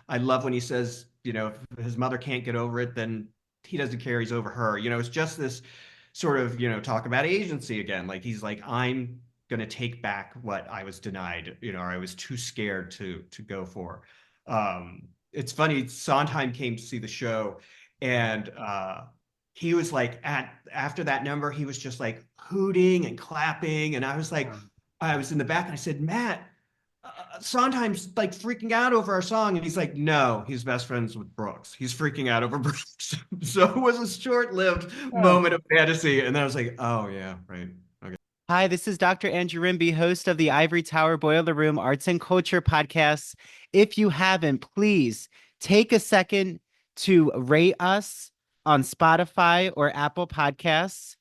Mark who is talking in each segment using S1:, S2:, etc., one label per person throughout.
S1: I love when he says, if his mother can't get over it, then he doesn't care, he's over her. It's just this sort of, talk about agency again. Like he's like, I'm going to take back what I was denied, or I was too scared to go for. It's funny, Sondheim came to see the show, and he was like, at after that number, he was just like hooting and clapping, and I was in the back, and I said, Matt, Sondheim's like freaking out over our song, and he's like, no, he's best friends with Brooks. He's freaking out over Brooks. So it was a short-lived
S2: Oh.
S1: moment of fantasy, and then I was like, oh yeah, right. Okay.
S2: Hi, this is Dr. Andrew Rimby, host of the Ivory Tower Boiler Room Arts and Culture podcast. If you haven't, please take a second to rate us on Spotify or Apple Podcasts.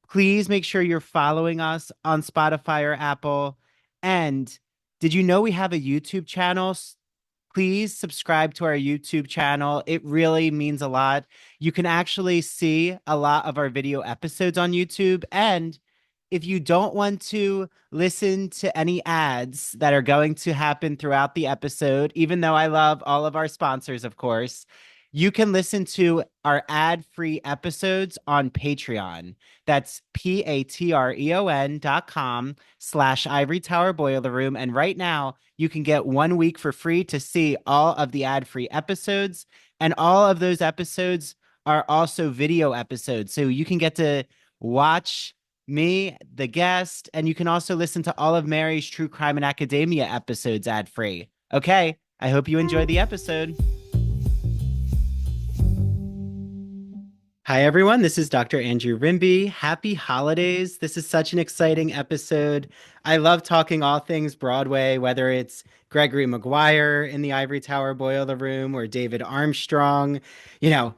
S2: Please make sure you're following us on Spotify or Apple. And did you know we have a YouTube channel? Please subscribe to our YouTube channel. It really means a lot. You can actually see a lot of our video episodes on YouTube. And if you don't want to listen to any ads that are going to happen throughout the episode, even though I love all of our sponsors, of course, you can listen to our ad-free episodes on Patreon. That's patreon.com/Ivory Tower Boiler Room. And right now, you can get 1 week for free to see all of the ad-free episodes. And all of those episodes are also video episodes. So you can get to watch me, the guest, and you can also listen to all of Mary's True Crime and Academia episodes ad free. Okay, I hope you enjoy the episode. Hi, everyone. This is Dr. Andrew Rimby. Happy holidays. This is such an exciting episode. I love talking all things Broadway, whether it's Gregory Maguire in the Ivory Tower Boiler Room or David Armstrong,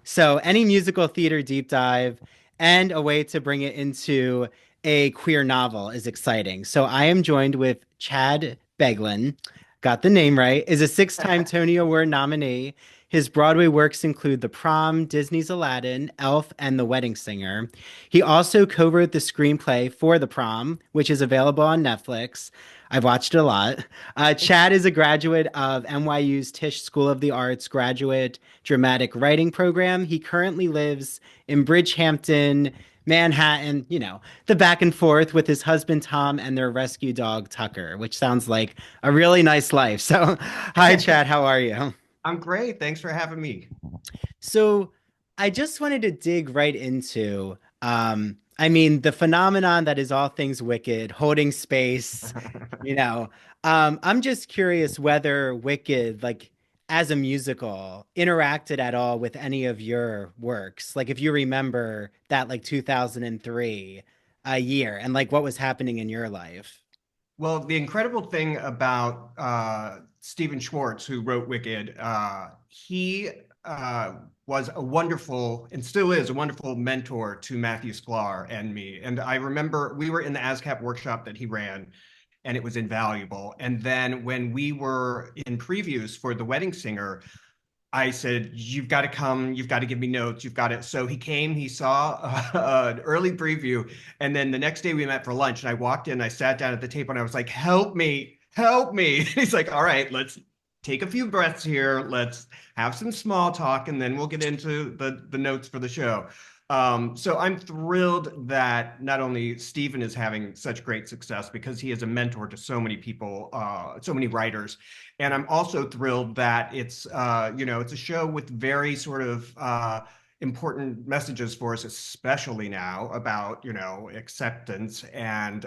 S2: so any musical theater deep dive and a way to bring it into a queer novel is exciting. So I am joined with Chad Beguelin, got the name right, is a six-time Tony Award nominee. His Broadway works include The Prom, Disney's Aladdin, Elf, and The Wedding Singer. He also co-wrote the screenplay for The Prom, which is available on Netflix. I've watched it a lot. Chad is a graduate of NYU's Tisch School of the Arts graduate dramatic writing program. He currently lives in Bridgehampton, Manhattan, the back and forth with his husband Tom and their rescue dog Tucker, which sounds like a really nice life. So, hi, Chad, how are you?
S1: I'm great. Thanks for having me.
S2: So I just wanted to dig right into, I mean, the phenomenon that is all things Wicked, holding space, you know. I'm just curious whether Wicked, like as a musical, interacted at all with any of your works. Like if you remember that like 2003 year and like what was happening in your life.
S1: Well, the incredible thing about Stephen Schwartz, who wrote Wicked, he was a wonderful, and still is a wonderful mentor to Matthew Sklar and me. And I remember we were in the ASCAP workshop that he ran, and it was invaluable. And then when we were in previews for The Wedding Singer, I said, you've got to come, you've got to give me notes, you've got to. So he came, he saw an early preview. And then the next day we met for lunch, and I walked in, I sat down at the table, and I was like, help me, help me. He's like, all right, let's take a few breaths here. Let's have some small talk, and then we'll get into the notes for the show. So I'm thrilled that not only Stephen is having such great success because he is a mentor to so many people, so many writers, and I'm also thrilled that it's a show with very sort of important messages for us, especially now about acceptance and.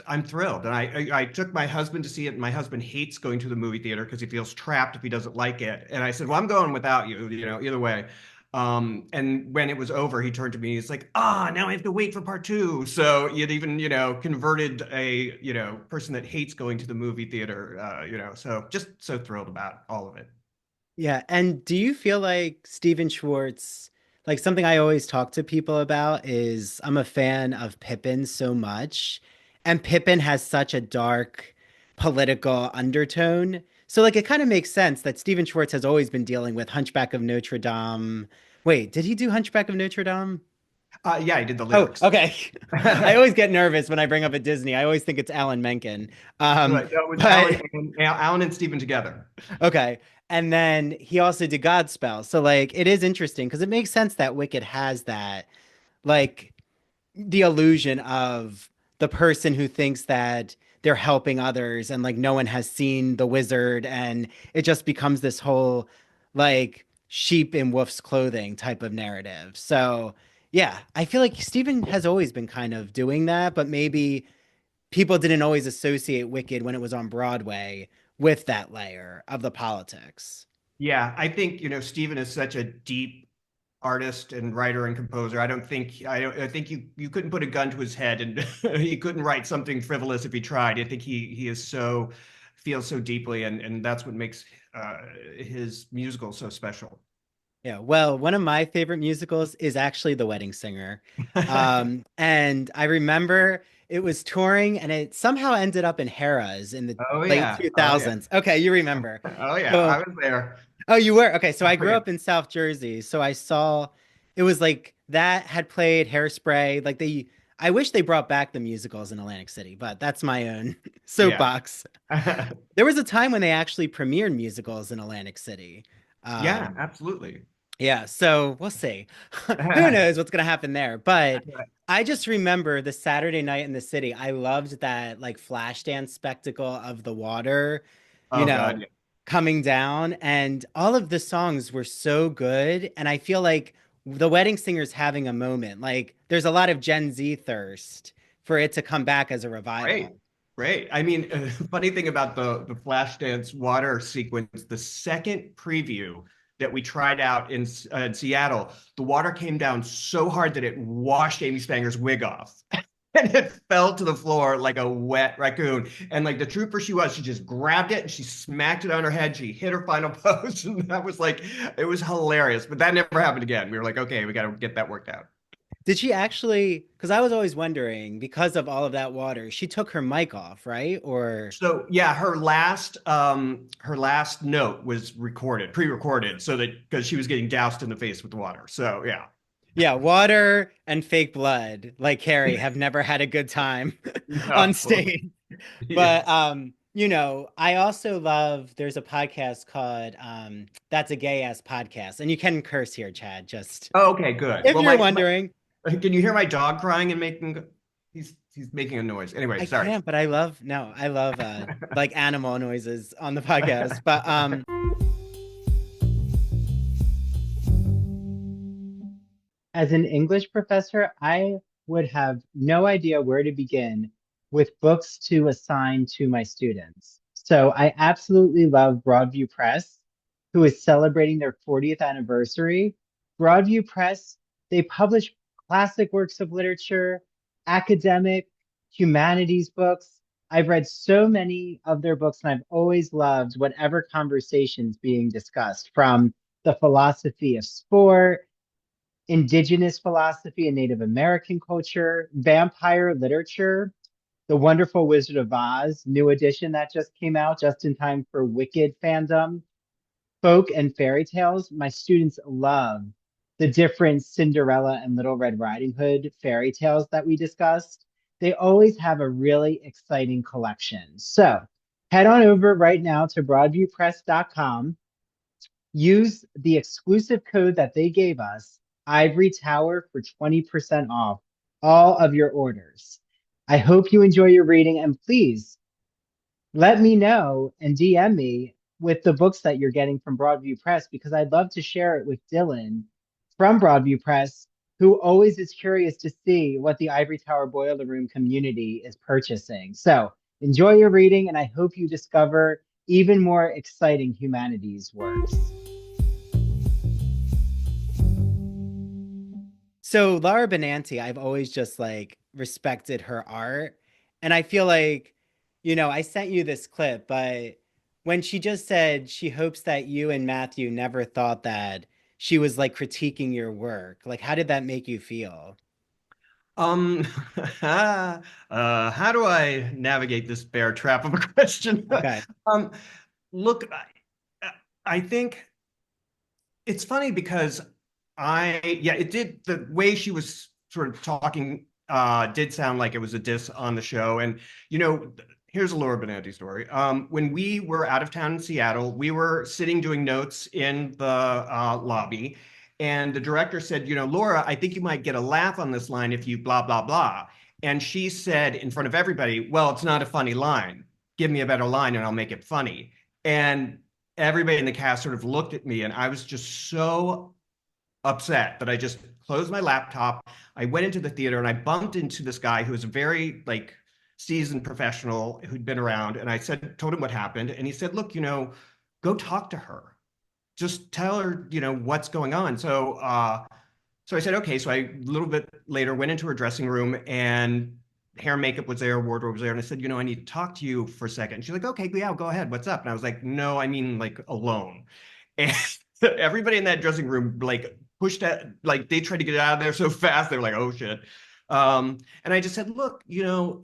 S1: I'm thrilled. And I took my husband to see it, and my husband hates going to the movie theater because he feels trapped if he doesn't like it. And I said, well, I'm going without you, either way. And when it was over, he turned to me, he's like, now I have to wait for part two. So you'd even, converted a, person that hates going to the movie theater, so just so thrilled about all of it.
S2: Yeah, and do you feel like Stephen Schwartz, like something I always talk to people about is I'm a fan of Pippin so much, and Pippin has such a dark political undertone. So like it kind of makes sense that Stephen Schwartz has always been dealing with Hunchback of Notre Dame. Wait, did he do Hunchback of Notre Dame?
S1: Yeah, he did the
S2: Oh,
S1: lyrics.
S2: okay. I always get nervous when I bring up a Disney. I always think it's Alan Menken.
S1: Right. No, it was
S2: But
S1: Alan and Stephen together.
S2: okay. And then he also did Godspell. So like it is interesting because it makes sense that Wicked has that like the illusion of the person who thinks that they're helping others and like no one has seen the wizard and it just becomes this whole like sheep in wolf's clothing type of narrative. So yeah, I feel like Stephen has always been kind of doing that, but maybe people didn't always associate Wicked when it was on Broadway with that layer of the politics.
S1: Yeah, I think, Stephen is such a deep artist and writer and composer. I think you couldn't put a gun to his head and he couldn't write something frivolous if he tried. I think he is so feels so deeply, and that's what makes his musical so special.
S2: Yeah, well, one of my favorite musicals is actually The Wedding Singer. And I remember it was touring and it somehow ended up in Harrah's in the
S1: Oh
S2: late
S1: yeah. Oh yeah.
S2: 2000s. Okay, you remember.
S1: Oh yeah. I
S2: So,
S1: was there.
S2: oh, you were? Okay, so I
S1: Oh
S2: grew
S1: yeah.
S2: up in South Jersey. So I saw it was like that had played Hairspray. I wish they brought back the musicals in Atlantic City, but that's my own
S1: Yeah.
S2: soapbox. There was a time when they actually premiered musicals in Atlantic City.
S1: Yeah,
S2: Um,
S1: absolutely.
S2: yeah, so we'll see. Who knows what's gonna happen there? But I just remember the Saturday night in the city. I loved that like flash dance spectacle of the water, you
S1: Oh God.
S2: know, coming down, and all of the songs were so good. And I feel like the Wedding Singer's having a moment. Like there's a lot of Gen Z thirst for it to come back as a
S1: Great,
S2: revival.
S1: great. I mean, funny thing about the Flashdance water sequence, the second preview that we tried out in Seattle, the water came down so hard that it washed Amy Spanger's wig off. And it fell to the floor like a wet raccoon. And like the trooper she just grabbed it and she smacked it on her head. She hit her final pose. And that was like, it was hilarious. But that never happened again. We were like, okay, we got to get that worked out.
S2: Did she actually? Because I was always wondering, because of all of that water, she took her mic off, right? Or
S1: So yeah, her last note was recorded, pre-recorded, so that because she was getting doused in the face with water. So yeah.
S2: yeah, water and fake blood, like Carrie, have never had a good time on
S1: No.
S2: stage. But
S1: Yes.
S2: I also love there's a podcast called That's a Gay Ass Podcast. And you can curse here, Chad, just
S1: Oh, okay, good.
S2: if
S1: Well,
S2: you're wondering.
S1: can you hear my dog crying and making he's making a noise. Anyway,
S2: I
S1: sorry.
S2: can't, but I love like animal noises on the podcast. But as an English professor, I would have no idea where to begin with books to assign to my students. So I absolutely love Broadview Press, who is celebrating their 40th anniversary. Broadview Press, they publish classic works of literature, academic, humanities books. I've read so many of their books, and I've always loved whatever conversations being discussed, from the philosophy of sport, indigenous philosophy and Native American culture, vampire literature, The Wonderful Wizard of Oz, new edition that just came out just in time for Wicked fandom, folk and fairy tales. My students love the different Cinderella and Little Red Riding Hood fairy tales that we discussed. They always have a really exciting collection. So head on over right now to broadviewpress.com. Use the exclusive code that they gave us, Ivory Tower, for 20% off all of your orders. I hope you enjoy your reading, and please let me know and DM me with the books that you're getting from Broadview Press, because I'd love to share it with Dylan from Broadview Press, who always is curious to see what the Ivory Tower Boiler Room community is purchasing. So enjoy your reading, and I hope you discover even more exciting humanities works. So Laura Benanti, I've always just like respected her art. And I feel like, I sent you this clip, but when she just said she hopes that you and Matthew never thought that she was like critiquing your work, like how did that make you feel?
S1: Um, how do I navigate this bear trap of a question?
S2: Okay.
S1: Um, look, I think it's funny because yeah, it did the way she was sort of talking did sound like it was a diss on the show. And, you know, here's a Laura Benanti story. When we were out of town in Seattle, we were sitting doing notes in the lobby. And the director said, you know, Laura, I think you might get a laugh on this line if you blah, blah, blah. And she said in front of everybody, well, it's not a funny line. Give me a better line and I'll make it funny. And everybody in the cast sort of looked at me, and I was just so upset that I just closed my laptop. I went into the theater and I bumped into this guy who was a very like seasoned professional who'd been around. And I said, told him what happened. And he said, look, you know, go talk to her. Just tell her, you know, what's going on. So I said, okay. So I, a little bit later, went into her dressing room, and hair and makeup was there, wardrobe was there. And I said, you know, I need to talk to you for a second. And she's like, okay, yeah, go ahead. What's up? And I was like, no, I mean like alone. And everybody in that dressing room like pushed out, like they tried to get out of there so fast. They were like, oh shit. And I just said, look, you know,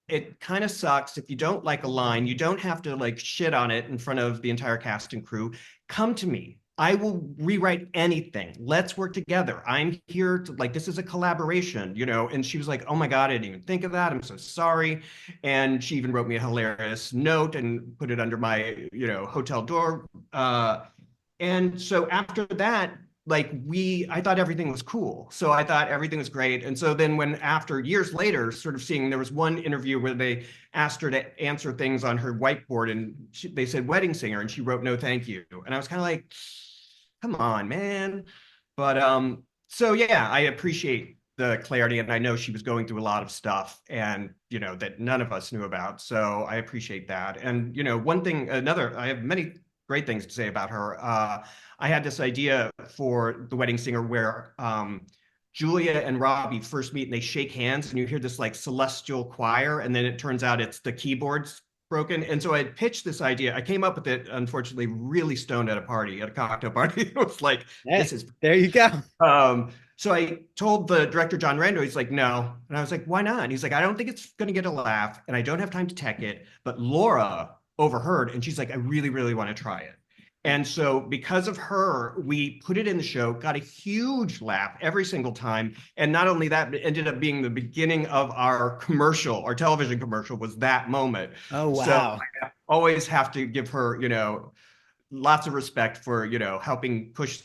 S1: it kind of sucks if you don't like a line. You don't have to like shit on it in front of the entire cast and crew. Come to me. I will rewrite anything. Let's work together. I'm here to like, this is a collaboration, you know? And she was like, oh my God, I didn't even think of that. I'm so sorry. And she even wrote me a hilarious note and put it under my, you know, hotel door. And so after that, like I thought everything was cool. So I thought everything was great. And so then when after years later, sort of seeing, there was one interview where they asked her to answer things on her whiteboard, and they said wedding singer, and she wrote no thank you. And I was kind of like, come on, man. But so yeah, I appreciate the clarity, and I know she was going through a lot of stuff, and you know, that none of us knew about. So I appreciate that. And you know, I have many great things to say about her. I had this idea for the wedding singer where Julia and Robbie first meet and they shake hands, and you hear this like celestial choir, and then it turns out it's the keyboards broken. And so I had pitched this idea. I came up with it, unfortunately, really stoned at a cocktail party. It was like,
S2: Hey,
S1: this is
S2: there you go.
S1: So I told the director, John Rando, he's like, no. And I was like, why not? And he's like, I don't think it's going to get a laugh, and I don't have time to tech it. But Laura overheard, and she's like, I really, really want to try it. And so because of her, we put it in the show, got a huge laugh every single time. And not only that, it ended up being the beginning of our commercial, our television commercial was that moment.
S2: Oh,
S1: So
S2: wow.
S1: I always have to give her, you know, lots of respect for, you know, helping push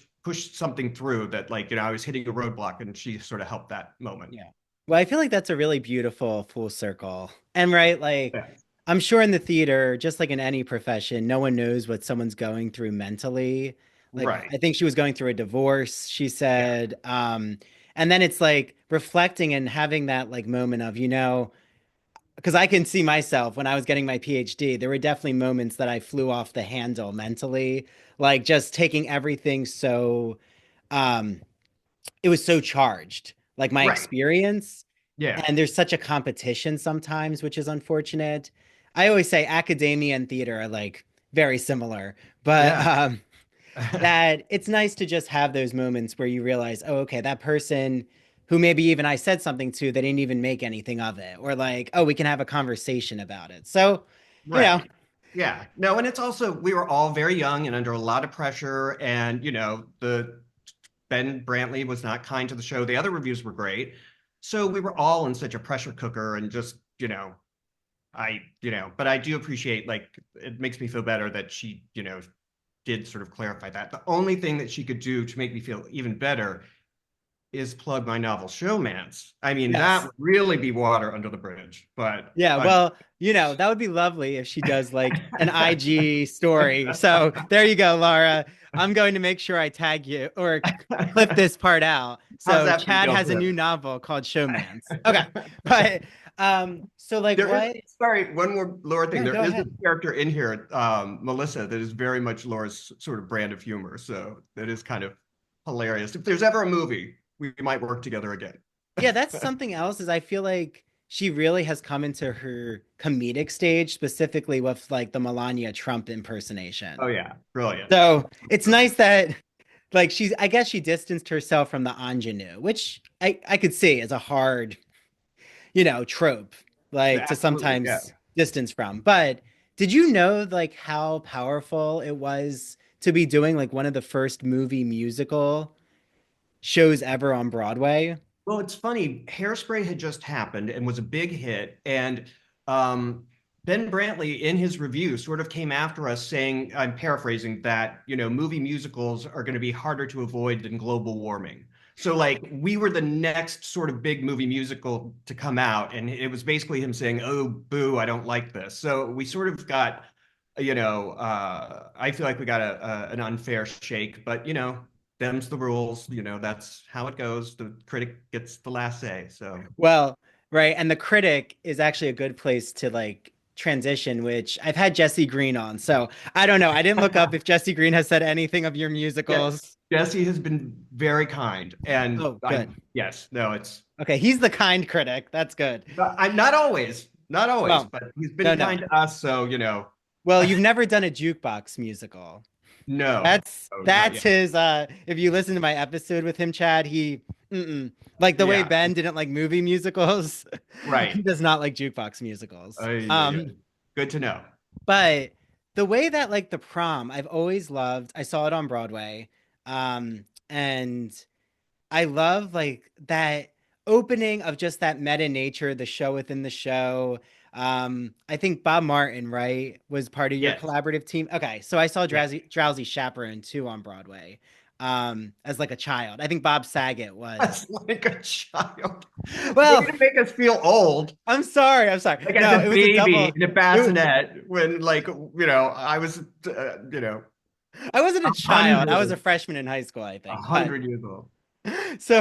S1: something through that, like, you know, I was hitting a roadblock, and she sort of helped that moment.
S2: Yeah. Well, I feel like that's a really beautiful full circle. And right, like
S1: Yeah.
S2: I'm sure in the theater, just like in any profession, no one knows what someone's going through mentally. Like
S1: Right.
S2: I think she was going through a divorce, she
S1: Yeah.
S2: said. And then it's like reflecting and having that like moment of, you know, because I can see myself when I was getting my PhD, there were definitely moments that I flew off the handle mentally, like just taking everything so um it was so charged, like my
S1: Right.
S2: experience.
S1: Yeah.
S2: And there's such a competition sometimes, which is unfortunate. I always say academia and theater are like very similar, but
S1: Yeah.
S2: that it's nice to just have those moments where you realize, oh, okay, that person who maybe even I said something to, they didn't even make anything of it, or like, oh, we can have a conversation about it. So, you know,
S1: Right. Yeah. No, and it's also, we were all very young and under a lot of pressure. And, you know, the Ben Brantley was not kind to the show. The other reviews were great. So we were all in such a pressure cooker, and just, you know, but I do appreciate, like, it makes me feel better that she, you know, did sort of clarify that. The only thing that she could do to make me feel even better is plug my novel Showmance. I mean, that
S2: yes.
S1: would really be water under the bridge, but
S2: Yeah, well, you know, that would be lovely if she does like an IG story. So there you go, Laura. I'm going to make sure I tag you or clip this part out.
S1: how's
S2: So
S1: that for
S2: Chad
S1: guilt
S2: has a new
S1: trip?
S2: novel called Showmance. Okay. But so like
S1: There is,
S2: what?
S1: sorry, one more Laura thing.
S2: Yeah,
S1: There
S2: go
S1: is a
S2: ahead.
S1: character in here, Melissa, that is very much Laura's sort of brand of humor. So that is kind of hilarious. If there's ever a movie, we might work together again.
S2: Yeah, that's something else is I feel like she really has come into her comedic stage, specifically with like the Melania Trump
S1: Oh
S2: impersonation.
S1: yeah, brilliant.
S2: So it's nice
S1: Brilliant.
S2: that like I guess she distanced herself from the ingenue, which I could see as a hard, you know, trope, like to
S1: Absolutely, yeah.
S2: sometimes distance from. But did you know like how powerful it was to be doing like one of the first movie musical shows ever on Broadway?
S1: Well, it's funny. Hairspray had just happened and was a big hit. And um, Ben Brantley, in his review, sort of came after us saying, I'm paraphrasing, that, movie musicals are going to be harder to avoid than global warming. So, like, we were the next sort of big movie musical to come out. And it was basically him saying, oh, boo, I don't like this. So we sort of got, I feel like we got an unfair shake, but, them's the rules. That's how it goes. The critic gets the last say. So
S2: Well, right. And the critic is actually a good place to like transition, which I've had Jesse Green on. So I don't know. I didn't look up if Jesse Green has said anything of your
S1: yeah,
S2: musicals.
S1: Jesse has been very kind, and
S2: Oh, good.
S1: yes, no, it's
S2: Okay. He's the kind critic. That's good.
S1: I'm not always,
S2: Well,
S1: but he's been
S2: no, no.
S1: kind to us. So
S2: Well, you've never done a jukebox musical.
S1: no,
S2: That's
S1: oh, not
S2: that's
S1: yet.
S2: his if you listen to my episode with him, Chad, he like the way
S1: Yeah,
S2: Ben didn't like movie musicals,
S1: right.
S2: he does not like jukebox musicals.
S1: Yeah, yeah. Good to know.
S2: But the way that like the prom, I've always loved, I saw it on Broadway. And I love like that opening of just that meta nature, the show within the show. I think Bob Martin, right, was part of your
S1: Yes,
S2: collaborative team. Okay, so I saw
S1: yes.
S2: Drowsy Chaperone too on Broadway, as like a child. I think Bob Saget was.
S1: That's like a child. Way
S2: Well,
S1: to make us feel old.
S2: I'm sorry, I'm sorry.
S1: Like as
S2: No,
S1: a
S2: it was a
S1: baby
S2: double.
S1: in a
S2: It,
S1: bassinet when I was
S2: I wasn't
S1: a
S2: a child. I was a
S1: hundred
S2: freshman in high school, I
S1: a
S2: think. But
S1: hundred years old.
S2: so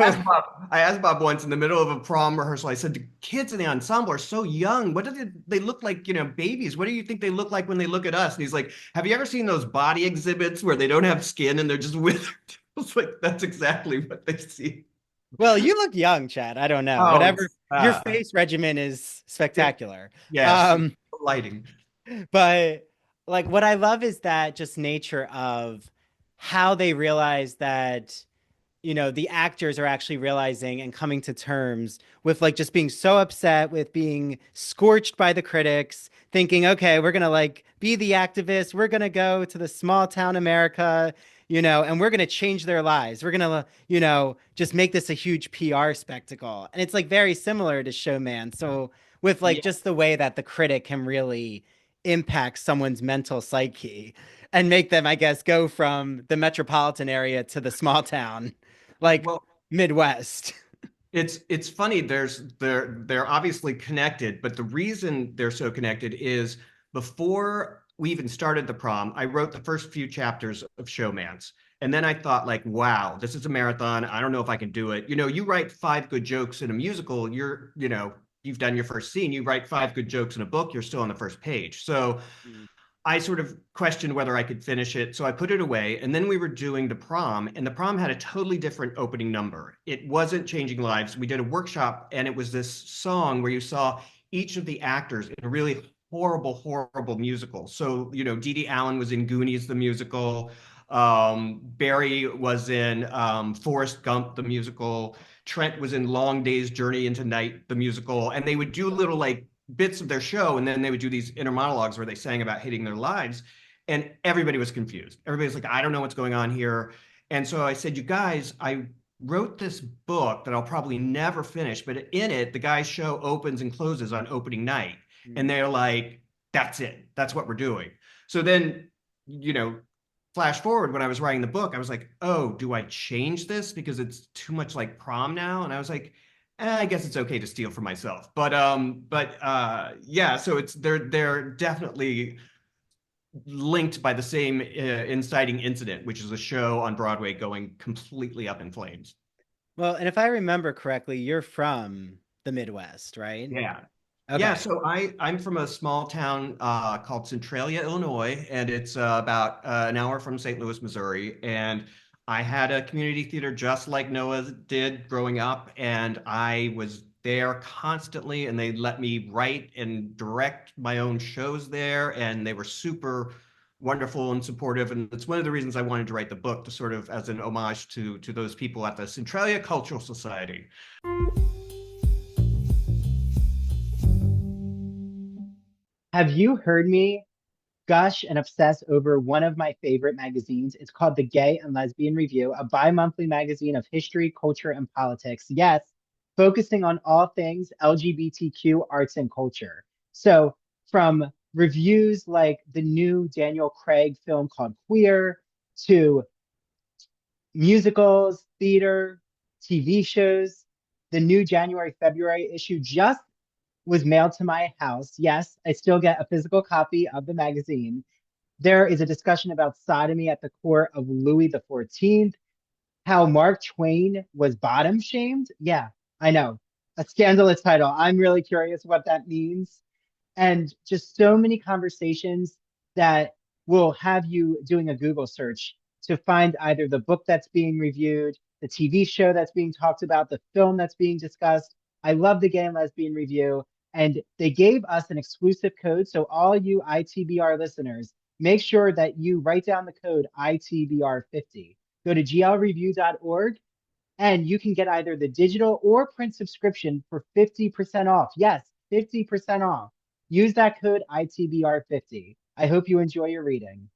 S1: I asked Bob once in the middle of a prom rehearsal. I said, "The kids in the ensemble are so young. What do they look like? Babies. What do you think they look like when they look at us?" And he's like, "Have you ever seen those body exhibits where they don't have skin and they're just withered?" I was like, "That's exactly what they see."
S2: well, you look young, Chad. I don't know.
S1: Oh,
S2: Whatever.
S1: it's
S2: Your face regimen is
S1: it,
S2: spectacular.
S1: yes,
S2: Um,
S1: lighting.
S2: but like what I love is that just nature of how they realize that, the actors are actually realizing and coming to terms with like just being so upset with being scorched by the critics, thinking, okay, we're gonna like be the activists, we're gonna go to the small town America, and we're gonna change their lives. We're gonna, just make this a huge PR spectacle. And it's like very similar to Showman. So with like
S1: Yeah.
S2: just the way that the critic can really impact someone's mental psyche and make them, I guess, go from the metropolitan area to the small town like
S1: Well,
S2: Midwest.
S1: it's funny. They're obviously connected, but the reason they're so connected is before we even started the prom, I wrote the first few chapters of Showmance. And then I thought, like, wow, this is a marathon. I don't know if I can do it. You write five good jokes in a musical, you've done your first scene. You write five good jokes in a book, you're still on the first page. So I sort of questioned whether I could finish it. So I put it away. And then we were doing the prom, and the prom had a totally different opening number. It wasn't Changing Lives. We did a workshop, and it was this song where you saw each of the actors in a really horrible, horrible musical. So, Dee Dee Allen was in Goonies, the musical. Barry was in Forrest Gump, the musical. Trent was in Long Day's Journey into Night, the musical. And they would do little like bits of their show, and then they would do these inner monologues where they sang about hating their lives, and everybody was confused. Everybody's like, I don't know what's going on here. And so I said, you guys, I wrote this book that I'll probably never finish, but in it the guy's show opens and closes on opening night. And they're like, that's it, that's what we're doing. So then, flash forward, when I was writing the book, I was like, oh, do I change this because it's too much like prom now? And I was like, I guess it's okay to steal for myself. But yeah, so they're definitely linked by the same inciting incident, which is a show on Broadway going completely up in flames.
S2: Well, and if I remember correctly, you're from the Midwest, right?
S1: Yeah. Yeah,
S2: Okay.
S1: so I'm from a small town called Centralia, Illinois, and it's about an hour from St. Louis, Missouri. And I had a community theater just like Noah did growing up, and I was there constantly, and they let me write and direct my own shows there, and they were super wonderful and supportive. And it's one of the reasons I wanted to write the book, to sort of as an homage to those people at the Centralia Cultural Society.
S2: Have you heard me gush and obsess over one of my favorite magazines? It's called The Gay and Lesbian Review, a bi monthly magazine of history, culture, and politics. Yes,
S3: focusing on all things LGBTQ arts and culture. So, from reviews like the new Daniel Craig film called Queer to musicals, theater, TV shows, the new January, February issue just was mailed to my house. Yes, I still get a physical copy of the magazine. There is a discussion about sodomy at the court of Louis the 14th, how Mark Twain was bottom shamed. Yeah, I know. A scandalous title. I'm really curious what that means. And just so many conversations that will have you doing a Google search to find either the book that's being reviewed, the TV show that's being talked about, the film that's being discussed. I love the gay and lesbian review. And they gave us an exclusive code. So, all you ITBR listeners, make sure that you write down the code ITBR50. Go to glreview.org and you can get either the digital or print subscription for 50% off. Yes, 50% off. Use that code ITBR50. I hope you enjoy your reading.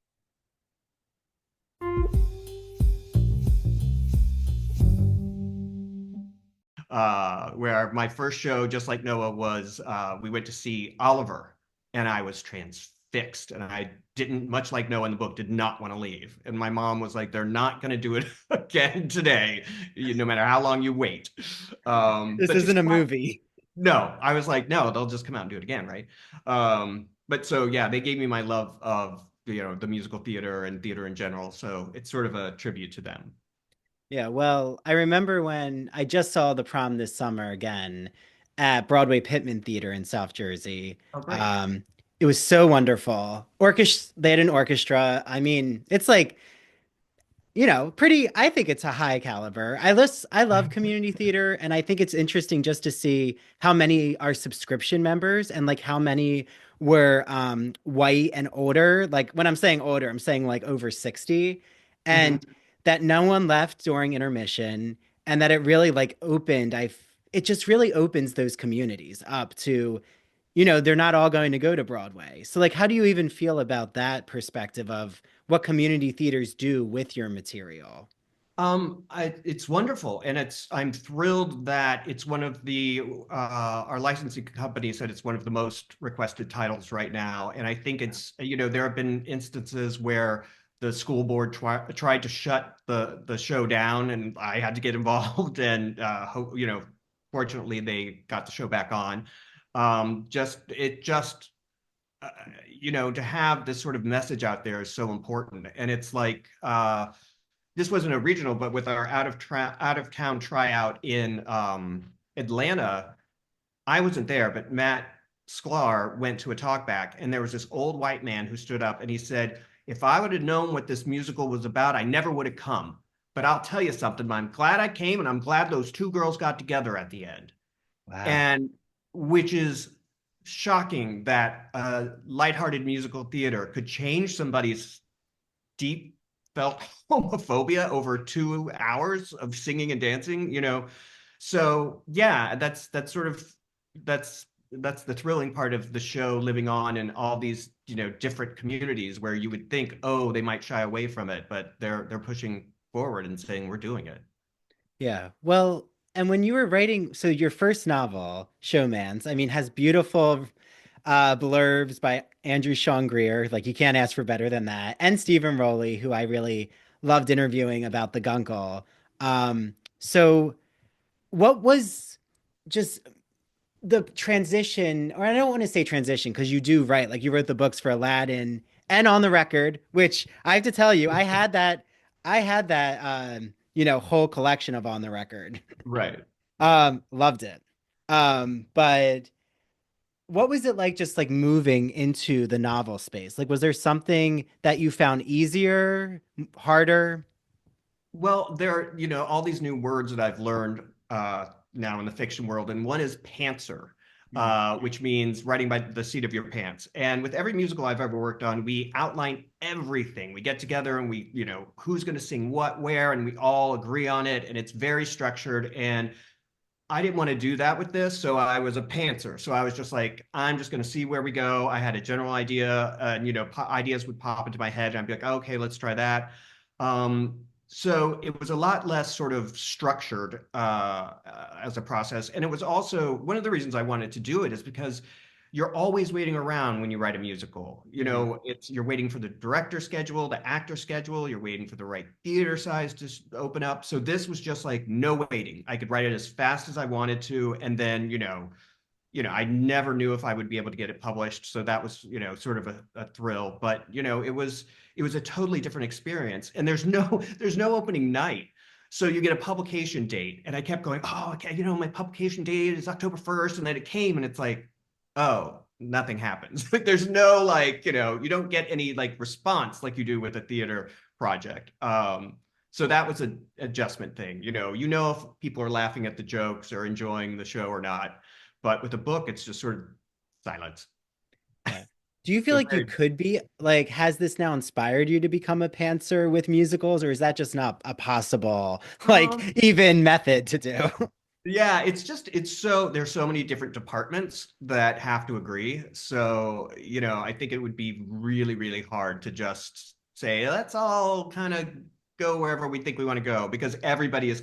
S1: Where my first show, just like Noah, was we went to see Oliver, and I was transfixed, and I didn't, much like Noah in the book, did not want to leave. And my mom was like, "They're not going to do it again today, no matter how long you wait."
S2: This
S1: But to
S2: isn't a
S1: surprise,
S2: movie.
S1: no, I was like, no, they'll just come out and do it again, right? But so yeah, they gave me my love of the musical theater and theater in general. So it's sort of a tribute to them.
S2: Yeah, well, I remember when I just saw the prom this summer again at Broadway Pittman Theater in South Jersey.
S1: Oh, great.
S2: Um, it was so wonderful. They had an orchestra. I mean, it's like, pretty, I think it's a high caliber. I love community theater, and I think it's interesting just to see how many are subscription members and like how many were white and older. Like when I'm saying older, I'm saying like over 60, and
S1: Mhm.
S2: that no one left during intermission, and that it really like it just really opens those communities up to, they're not all going to go to Broadway. So like how do you even feel about that perspective of what community theaters do with your material?
S1: It's wonderful, and I'm thrilled that it's one of our licensing company said it's one of the most requested titles right now, and I think there have been instances where the school board tried to shut the show down, and I had to get involved, and fortunately they got the show back on. Just it just to have this sort of message out there is so important, and it's like this wasn't a regional, but with our out of town tryout in Atlanta, I wasn't there, but Matt Sklar went to a talkback, and there was this old white man who stood up and he said, "If I would have known what this musical was about, I never would have come. But I'll tell you something, I'm glad I came, and I'm glad those two girls got together at the end."
S3: Wow.
S1: And which is shocking that lighthearted musical theater could change somebody's deep felt homophobia over 2 hours of singing and dancing. So yeah, that's the thrilling part of the show living on in all these different communities where you would think, oh, they might shy away from it, but they're pushing forward and saying we're doing it.
S2: Yeah. Well, and when you were writing, so your first novel, Showmance, I mean, has beautiful blurbs by Andrew Sean Greer. Like you can't ask for better than that. And Stephen Rowley, who I really loved interviewing about the Guncle. So what was just the transition, or I don't want to say transition because you do write, like you wrote the books for Aladdin and On the Record, which I have to tell you, I had that whole collection of On the Record.
S1: Right.
S2: Loved it. But what was it like just like moving into the novel space? Like, was there something that you found easier, harder?
S1: Well, there are, all these new words that I've learned now in the fiction world, and one is pantser,
S3: Mm.
S1: which means writing by the seat of your pants. And with every musical I've ever worked on, we outline everything. We get together and who's going to sing what, where, and we all agree on it, and it's very structured. And I didn't want to do that with this, so I was a pantser. So I was just like, I'm just going to see where we go. I had a general idea, and ideas would pop into my head, and I'd be like, okay, let's try that. Um, So it was a lot less sort of structured as a process. And it was also one of the reasons I wanted to do it is because you're always waiting around when you write a musical. You
S2: Mhm.
S1: know, you're waiting for the director schedule, the actor schedule, you're waiting for the right theater size to open up. So this was just like no waiting. I could write it as fast as I wanted to, and then, I never knew if I would be able to get it published. So that was, sort of a thrill. But, it was a totally different experience. And there's no opening night. So you get a publication date. And I kept going, oh, okay, my publication date is October 1st. And then it came and it's like, oh, nothing happens. Like there's no like, you don't get any like response like you do with a theater project. So that was an adjustment thing. You know if people are laughing at the jokes or enjoying the show or not. But with a book, it's just sort of silence.
S2: Yeah. Do you feel
S1: So
S2: like you
S1: very,
S2: could be like, has this now inspired you to become a pantser with musicals, or is that just not a possible, like,
S1: um,
S2: even method to do?
S1: yeah, there's so many different departments that have to agree. So, I think it would be really, really hard to just say, let's all kind of go wherever we think we want to go because everybody is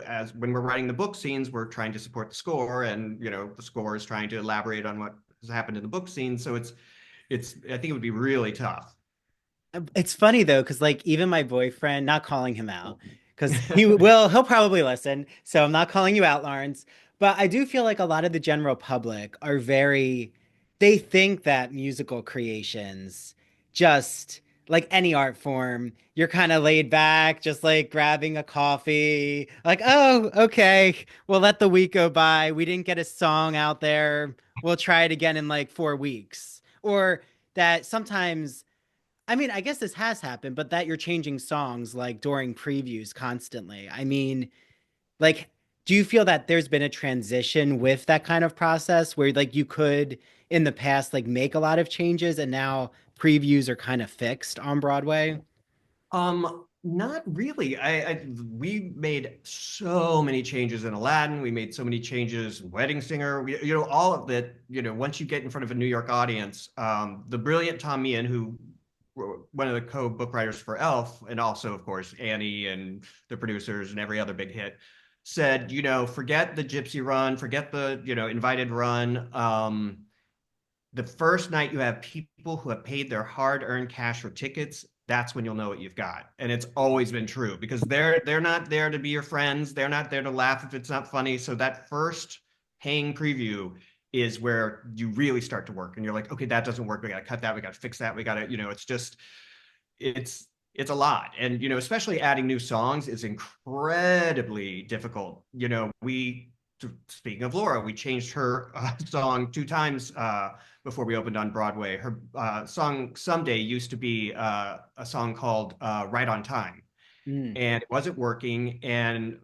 S1: as when we're writing the book scenes, we're trying to support the score and, the score is trying to elaborate on what has happened in the book scene. So I think it would be really tough.
S2: It's funny though, because like even my boyfriend, not calling him out, because he'll probably listen. So I'm not calling you out, Lawrence. But I do feel like a lot of the general public are they think that musical creations, just like any art form, you're kind of laid back, just like grabbing a coffee, like, oh, okay, we'll let the week go by. We didn't get a song out there. We'll try it again in like 4 weeks. Or that sometimes I mean, I guess this has happened, but that you're changing songs like during previews constantly. I mean, like, do you feel that there's been a transition with that kind of process where like you could in the past like make a lot of changes and now previews are kind of fixed on Broadway?
S1: Not really. We made so many changes in Aladdin. We made so many changes in Wedding Singer. All of that. Once you get in front of a New York audience, the brilliant Tom Meehan, who one of the co-book writers for Elf, and also of course Annie and the producers and every other big hit, said, forget the Gypsy Run, forget the invited run. The first night you have people who have paid their hard-earned cash for tickets, that's when you'll know what you've got. And it's always been true because they're not there to be your friends. They're not there to laugh if it's not funny. So that first paying preview is where you really start to work. And you're like, okay, that doesn't work. We got to cut that. We got to fix that. We got to, it's just, it's a lot. And, especially adding new songs is incredibly difficult. Speaking of Laura, we changed her song 2 times before we opened on Broadway. Her song Someday used to be a song called Right on Time,
S2: Mm.
S1: and it wasn't working. And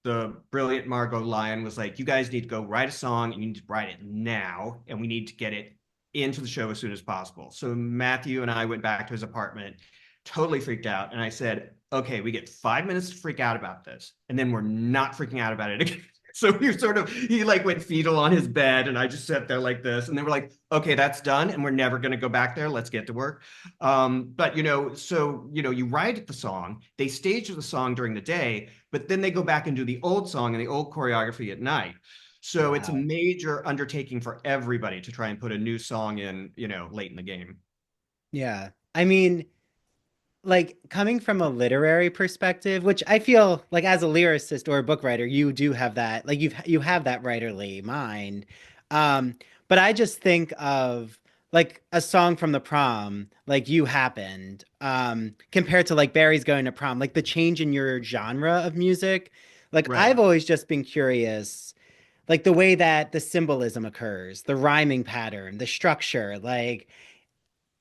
S1: the brilliant Margot Lyon was like, you guys need to go write a song and you need to write it now, and we need to get it into the show as soon as possible. So Matthew and I went back to his apartment, totally freaked out. And I said, okay, we get 5 minutes to freak out about this, and then we're not freaking out about it again. So he like went fetal on his bed and I just sat there like this. And they were like, okay, that's done. And we're never going to go back there. Let's get to work. But, you write the song, they stage the song during the day, but then they go back and do the old song and the old choreography at night. So it's a
S2: Wow.
S1: major undertaking for everybody to try and put a new song in, late in the game.
S2: Yeah. I mean, like coming from a literary perspective, which I feel like as a lyricist or a book writer, you do have that, like you have that writerly mind. Um, but I just think of like a song from the prom, like You Happened, compared to like Barry's Going to Prom, like the change in your genre of music. Like
S1: Right.
S2: I've always just been curious, like the way that the symbolism occurs, the rhyming pattern, the structure, like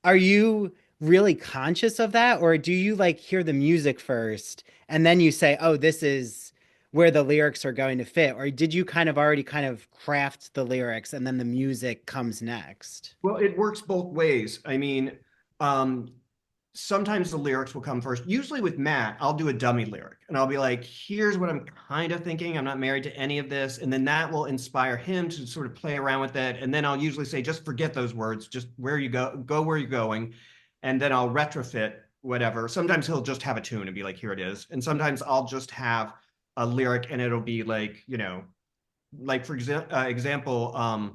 S2: are you really conscious of that, or do you like hear the music first and then you say, oh, this is where the lyrics are going to fit? Or did you kind of already kind of craft the lyrics and then the music comes next?
S1: Well, it works both ways. I mean, um, sometimes the lyrics will come first. Usually with Matt, I'll do a dummy lyric and I'll be like, here's what I'm kind of thinking. I'm not married to any of this. And then that will inspire him to sort of play around with it. And then I'll usually say, just forget those words, just where you go where you're going. And then I'll retrofit whatever. Sometimes he'll just have a tune and be like, here it is. And sometimes I'll just have a lyric and it'll be like, like for example,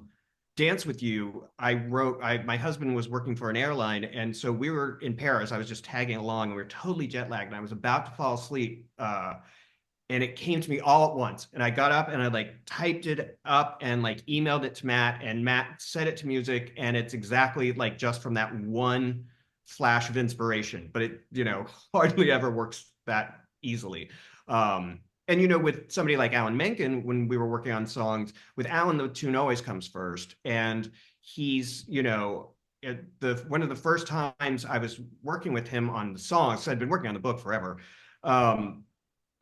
S1: Dance with You, my husband was working for an airline. And so we were in Paris. I was just tagging along and we were totally jet lagged and I was about to fall asleep. And it came to me all at once. And I got up and I like typed it up and like emailed it to Matt, and Matt set it to music. And it's exactly like just from that one flash of inspiration, but it, hardly ever works that easily. And with somebody like Alan Menken, when we were working on songs, with Alan, the tune always comes first. And he's, one of the first times I was working with him on the songs, so I'd been working on the book forever.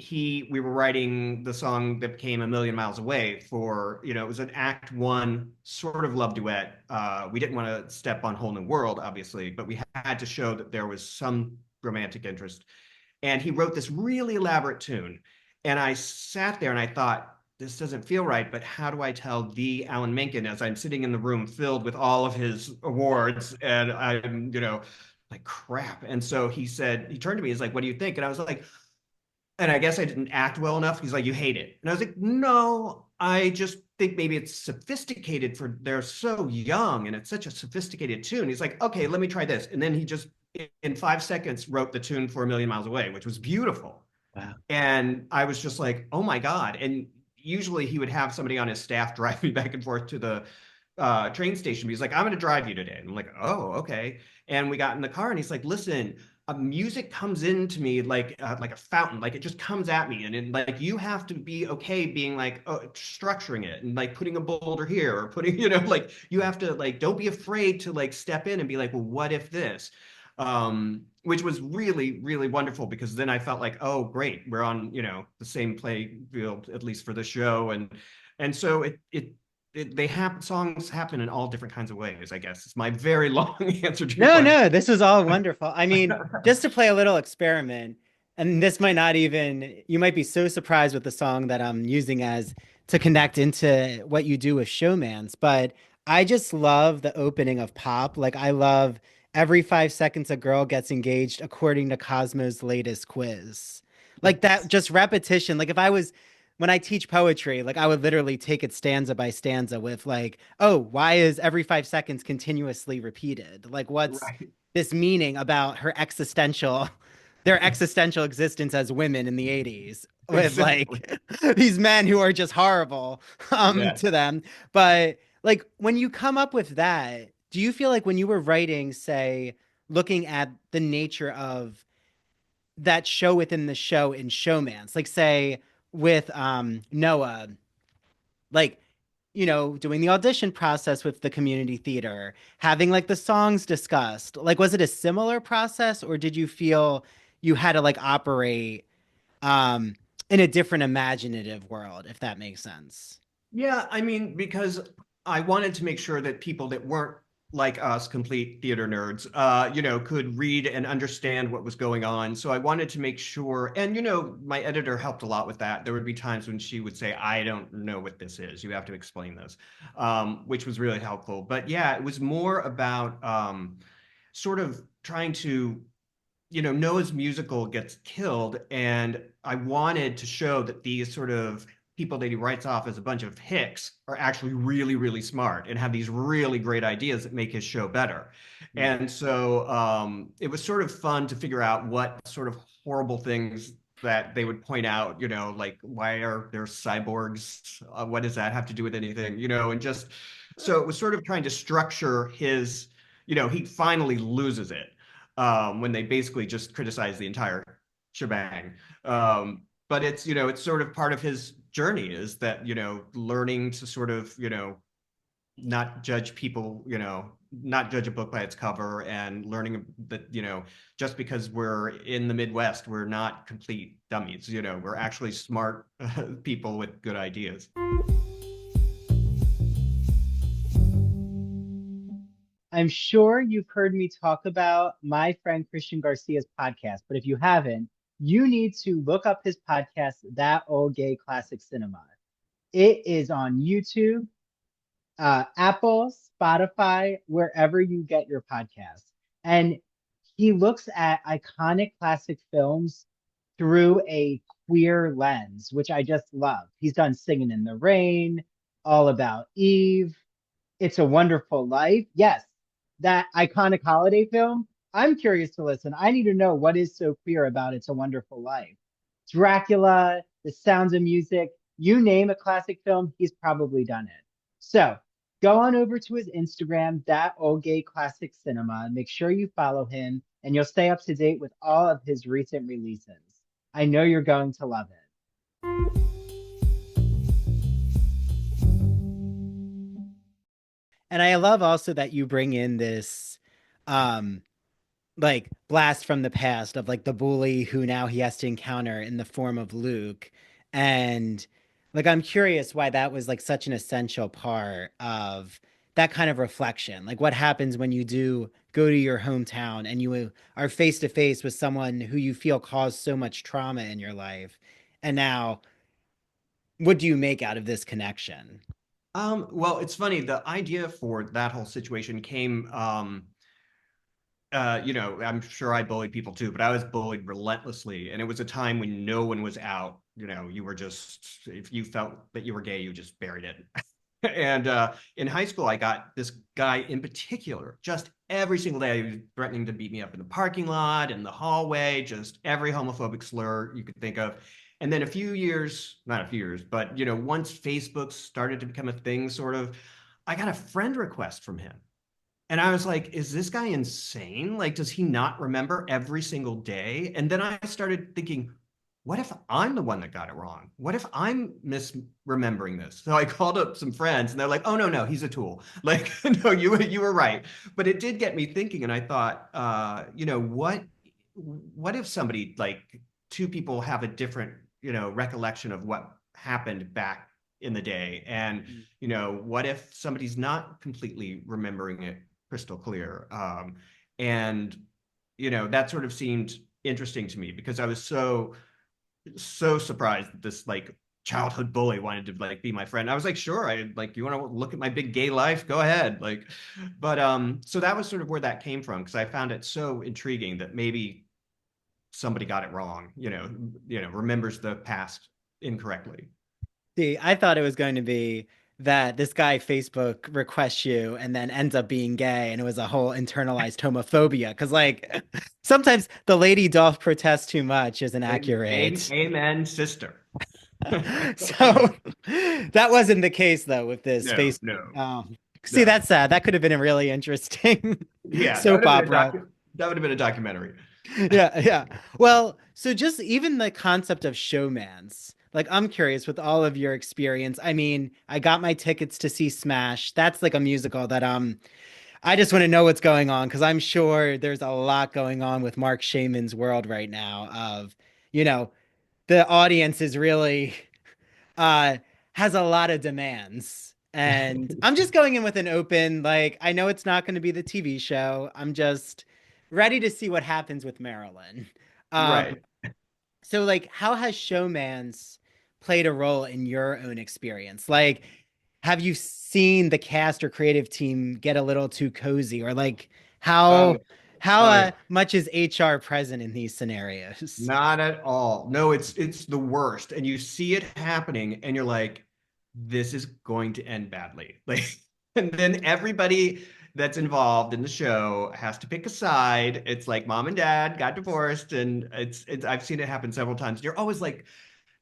S1: We were writing the song that became A Million Miles Away for, it was an act one sort of love duet. We didn't want to step on Whole New World, obviously, but we had to show that there was some romantic interest. And he wrote this really elaborate tune. And I sat there and I thought, this doesn't feel right, but how do I tell the Alan Menken as I'm sitting in the room filled with all of his awards and I'm, like crap. And so he turned to me, he's like, what do you think? And I was like, and I guess I didn't act well enough. He's like, you hate it. And I was like, no, I just think maybe it's sophisticated they're so young and it's such a sophisticated tune. He's like, okay, let me try this. And then he just, in 5 seconds, wrote the tune for A Million Miles Away, which was beautiful.
S2: Wow.
S1: And I was just like, oh my God. And usually he would have somebody on his staff drive me back and forth to the train station. He's like, I'm going to drive you today. And I'm like, oh, okay. And we got in the car and he's like, listen, music comes into me like a fountain, like it just comes at me, and like you have to be okay being like structuring it and like putting a boulder here or putting, like you have to like don't be afraid to like step in and be like, well, what if this? Which was really, really wonderful because then I felt like, oh, great, we're on the same play field at least for the show, and so songs happen in all different kinds of ways, I guess. It's my very long answer to your question.
S2: No, this was all wonderful. I mean, just to play a little experiment, and this might not even, you might be so surprised with the song that I'm using as to connect into what you do with Showmance, but I just love the opening of Pop. Like, I love every 5 seconds a girl gets engaged according to Cosmo's latest quiz. Like that just repetition. Like if I was when I teach poetry, like I would literally take it stanza by stanza with like, oh, why is every 5 seconds continuously repeated? Like, what's
S1: Right.
S2: this meaning about their existential existence as women in the 80s with
S1: Exactly.
S2: like these men who are just horrible
S1: Yeah.
S2: to them. But like when you come up with that, do you feel like when you were writing, say, looking at the nature of that show within the show in Showmance, like say with Noah, like doing the audition process with the community theater, having like the songs discussed, like was it a similar process or did you feel you had to like operate um in a different imaginative world, if that makes sense?
S1: Yeah, I mean, because I wanted to make sure that people that weren't like us, complete theater nerds, could read and understand what was going on. So I wanted to make sure, and my editor helped a lot with that. There would be times when she would say, "I don't know what this is. You have to explain this," which was really helpful. But yeah, it was more about sort of trying to Noah's musical gets killed, and I wanted to show that these sort of people that he writes off as a bunch of hicks are actually really, really smart and have these really great ideas that make his show better. And so it was sort of fun to figure out what sort of horrible things that they would point out, like why are there cyborgs? What does that have to do with anything? And just so it was sort of trying to structure his, he finally loses it when they basically just criticize the entire shebang. But it's sort of part of his journey is that, learning to sort of, not judge people, not judge a book by its cover, and learning that, just because we're in the Midwest, we're not complete dummies, we're actually smart people with good ideas.
S3: I'm sure you've heard me talk about my friend Christian Garcia's podcast, but if you haven't, you need to look up his podcast, That Old Gay Classic Cinema. It is on YouTube, Apple, Spotify, wherever you get your podcasts. And he looks at iconic classic films through a queer lens, which I just love. He's done Singing in the Rain, All About Eve, It's a Wonderful Life. Yes, that iconic holiday film. I'm curious to listen. I need to know what is so queer about It's a Wonderful Life. Dracula, The Sounds of Music, you name a classic film, he's probably done it. So go on over to his Instagram, That Old Gay Classic Cinema. Make sure you follow him and you'll stay up to date with all of his recent releases. I know you're going to love it.
S2: And I love also that you bring in this um like blast from the past of like the bully who now he has to encounter in the form of Luke. And like I'm curious why that was like such an essential part of that kind of reflection. Like what happens when you do go to your hometown and you are face to face with someone who you feel caused so much trauma in your life. And now what do you make out of this connection?
S1: Well, it's funny. The idea for that whole situation came, I'm sure I bullied people too, but I was bullied relentlessly. And it was a time when no one was out. You were just, if you felt that you were gay, you just buried it. And in high school, I got this guy in particular, just every single day, he was threatening to beat me up in the parking lot, in the hallway, just every homophobic slur you could think of. And then a few years, not a few years, but once Facebook started to become a thing, sort of, I got a friend request from him. And I was like, is this guy insane? Like, does he not remember every single day? And then I started thinking, what if I'm the one that got it wrong? What if I'm misremembering this? So I called up some friends and they're like, oh, no, no, he's a tool. Like, no, you were right. But it did get me thinking. And I thought, what if somebody, like two people have a different, recollection of what happened back in the day? And, what if somebody's not completely remembering it crystal clear? And, that sort of seemed interesting to me because I was so surprised that this like childhood bully wanted to like be my friend. I was like, sure, I like, you want to look at my big gay life? Go ahead. Like, but so that was sort of where that came from because I found it so intriguing that maybe somebody got it wrong, remembers the past incorrectly.
S2: See, I thought it was going to be that this guy Facebook requests you and then ends up being gay, and it was a whole internalized homophobia. Because like sometimes the lady doth protest too much isn't accurate.
S1: Amen, sister.
S2: So that wasn't the case though with this
S1: No,
S2: Facebook.
S1: no,
S2: See,
S1: no.
S2: that's sad. That could have been a really interesting
S1: Yeah,
S2: soap opera.
S1: that would have been a documentary.
S2: Yeah, yeah. Well, so just even the concept of showmance, like I'm curious with all of your experience. I mean, I got my tickets to see Smash. That's like a musical that I just want to know what's going on because I'm sure there's a lot going on with Mark Shaman's world right now of, you know, the audience is really uh has a lot of demands. And I'm just going in with an open, like, I know it's not going to be the TV show. I'm just ready to see what happens with Marilyn. Um,
S1: Right.
S2: so like, how has Showmance played a role in your own experience? Like, have you seen the cast or creative team get a little too cozy, or like how
S1: Oh, oh yeah.
S2: much is HR present in these scenarios?
S1: Not at all. No, it's the worst. And you see it happening and you're like, this is going to end badly. Like, and then everybody that's involved in the show has to pick a side. It's like mom and dad got divorced, and it's I've seen it happen several times. You're always like,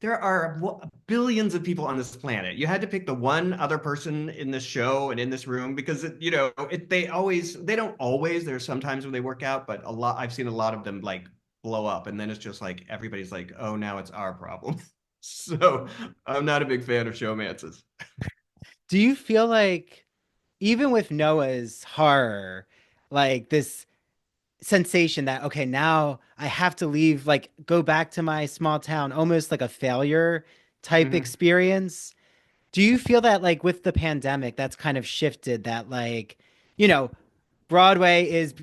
S1: there are billions of people on this planet. You had to pick the one other person in this show and in this room because they don't always. There's sometimes when they work out, but a lot I've seen a lot of them like blow up, and then it's just like everybody's like, oh, now it's our problem. So I'm not a big fan of showmances.
S2: Do you feel like even with Noah's horror, like this sensation that okay, now I have to leave, like go back to my small town, almost like a failure type
S1: Mhm.
S2: experience? Do you feel that like with the pandemic that's kind of shifted that like, you know, Broadway is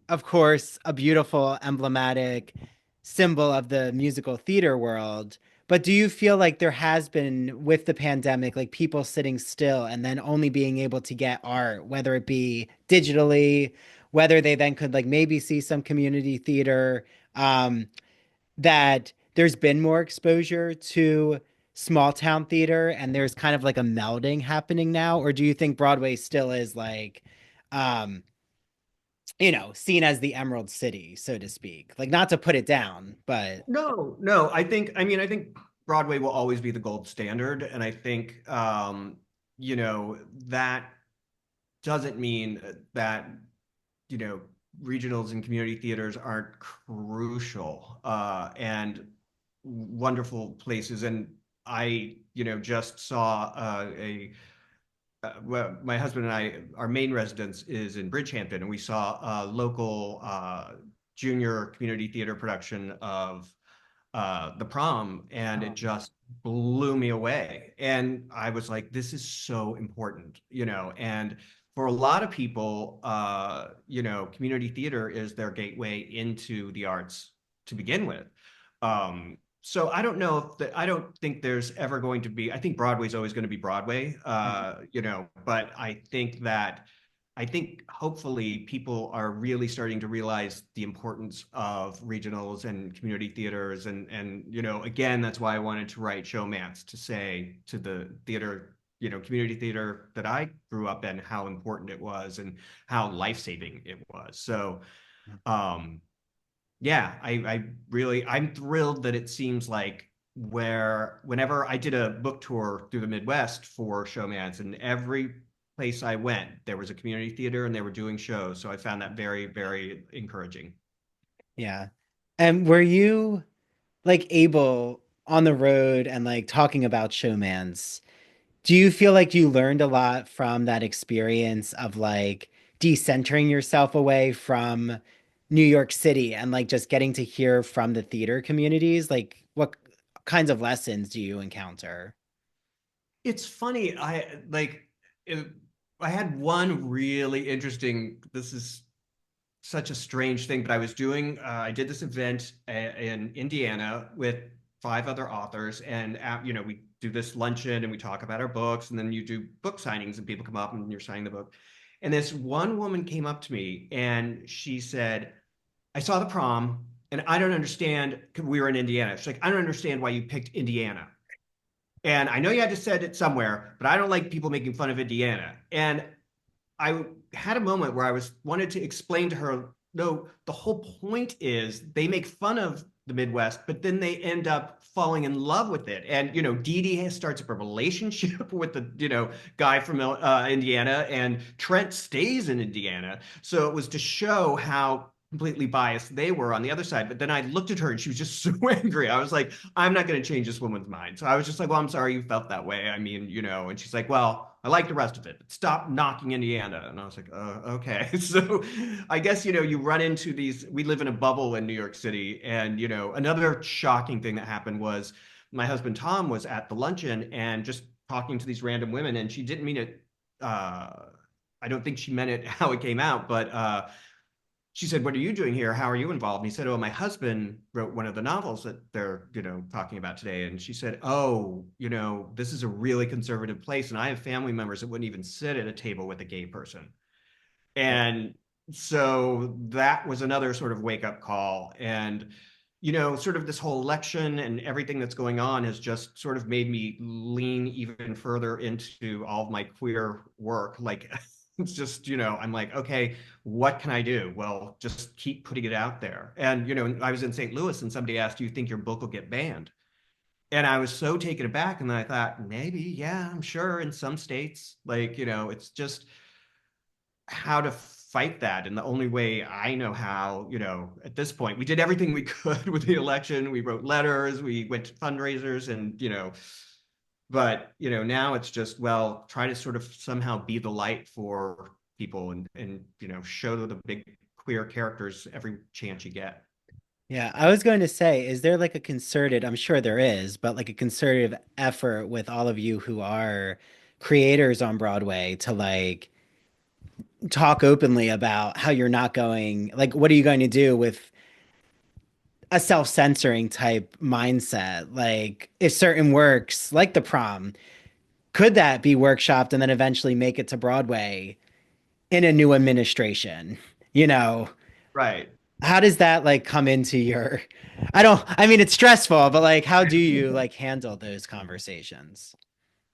S2: of course a beautiful emblematic symbol of the musical theater world, but do you feel like there has been with the pandemic like people sitting still and then only being able to get art, whether it be digitally, whether they then could like maybe see some community theater, that there's been more exposure to small town theater and there's kind of like a melding happening now? Or do you think Broadway still is like, um, seen as the Emerald City, so to speak? Like, not to put it down, but
S1: No, no, I think Broadway will always be the gold standard. And I think, that doesn't mean that, you know, regionals and community theaters aren't crucial and wonderful places. And I, just saw well, my husband and I, our main residence is in Bridgehampton, and we saw a local junior community theater production of the Prom, and it just blew me away. And I was like, this is so important, and for a lot of people, community theater is their gateway into the arts to begin with. So I don't know if I don't think there's ever going to be, I think Broadway's always going to be Broadway, but I think hopefully people are really starting to realize the importance of regionals and community theaters. And, again, that's why I wanted to write Showmance, to say to the theater, community theater that I grew up in, how important it was and how life-saving it was. So, yeah, I'm thrilled that it seems like whenever I did a book tour through the Midwest for Showmance, and every place I went, there was a community theater and they were doing shows. So I found that very, very encouraging.
S2: yeah. And were you like able on the road and like talking about Showmance? Do you feel like you learned a lot from that experience of like decentering yourself away from New York City and like just getting to hear from the theater communities? Like, what kinds of lessons do you encounter?
S1: It's funny. I had one really interesting, this is such a strange thing, but I did this event in Indiana with five other authors, and we do this luncheon and we talk about our books, and then you do book signings and people come up and you're signing the book. And this one woman came up to me and she said, I saw the Prom and I don't understand, 'cause we were in Indiana. She's like, I don't understand why you picked Indiana. And I know you had to set it somewhere, but I don't like people making fun of Indiana. And I had a moment where I wanted to explain to her, no, the whole point is they make fun of the Midwest, but then they end up falling in love with it. And Dee Dee starts up a relationship with the guy from Indiana, and Trent stays in Indiana. So it was to show how completely biased they were on the other side. But then I looked at her and she was just so angry. I was like, I'm not going to change this woman's mind. So I was just like, well, I'm sorry you felt that way. I mean, and she's like, well, I like the rest of it, but stop knocking Indiana. And I was like, okay. So I guess, you run into these, we live in a bubble in New York City. And, another shocking thing that happened was my husband, Tom, was at the luncheon and just talking to these random women, and she didn't mean it. I don't think she meant it how it came out, but she said, what are you doing here? How are you involved? And he said, oh, my husband wrote one of the novels that they're, talking about today. And she said, oh, this is a really conservative place. And I have family members that wouldn't even sit at a table with a gay person. And so that was another sort of wake up call. And, sort of this whole election and everything that's going on has just sort of made me lean even further into all of my queer work. Like, it's just, I'm like, okay, what can I do? Well, just keep putting it out there. And, I was in St. Louis and somebody asked, do you think your book will get banned? And I was so taken aback. And then I thought, maybe, yeah, I'm sure in some states, like, it's just how to fight that. And the only way I know how, at this point, we did everything we could with the election. We wrote letters, we went to fundraisers, and, but now it's just, well, try to sort of somehow be the light for people, and show the big queer characters every chance you get.
S2: Yeah, I was going to say, is there like a concerted, I'm sure there is, but like a concerted effort with all of you who are creators on Broadway to like talk openly about how you're not going, like, what are you going to do with a self-censoring type mindset? Like, if certain works, like The Prom, could that be workshopped and then eventually make it to Broadway in a new administration? you know,
S1: Right.
S2: how does that like come into your, I mean, it's stressful, but like, how do you like handle those conversations?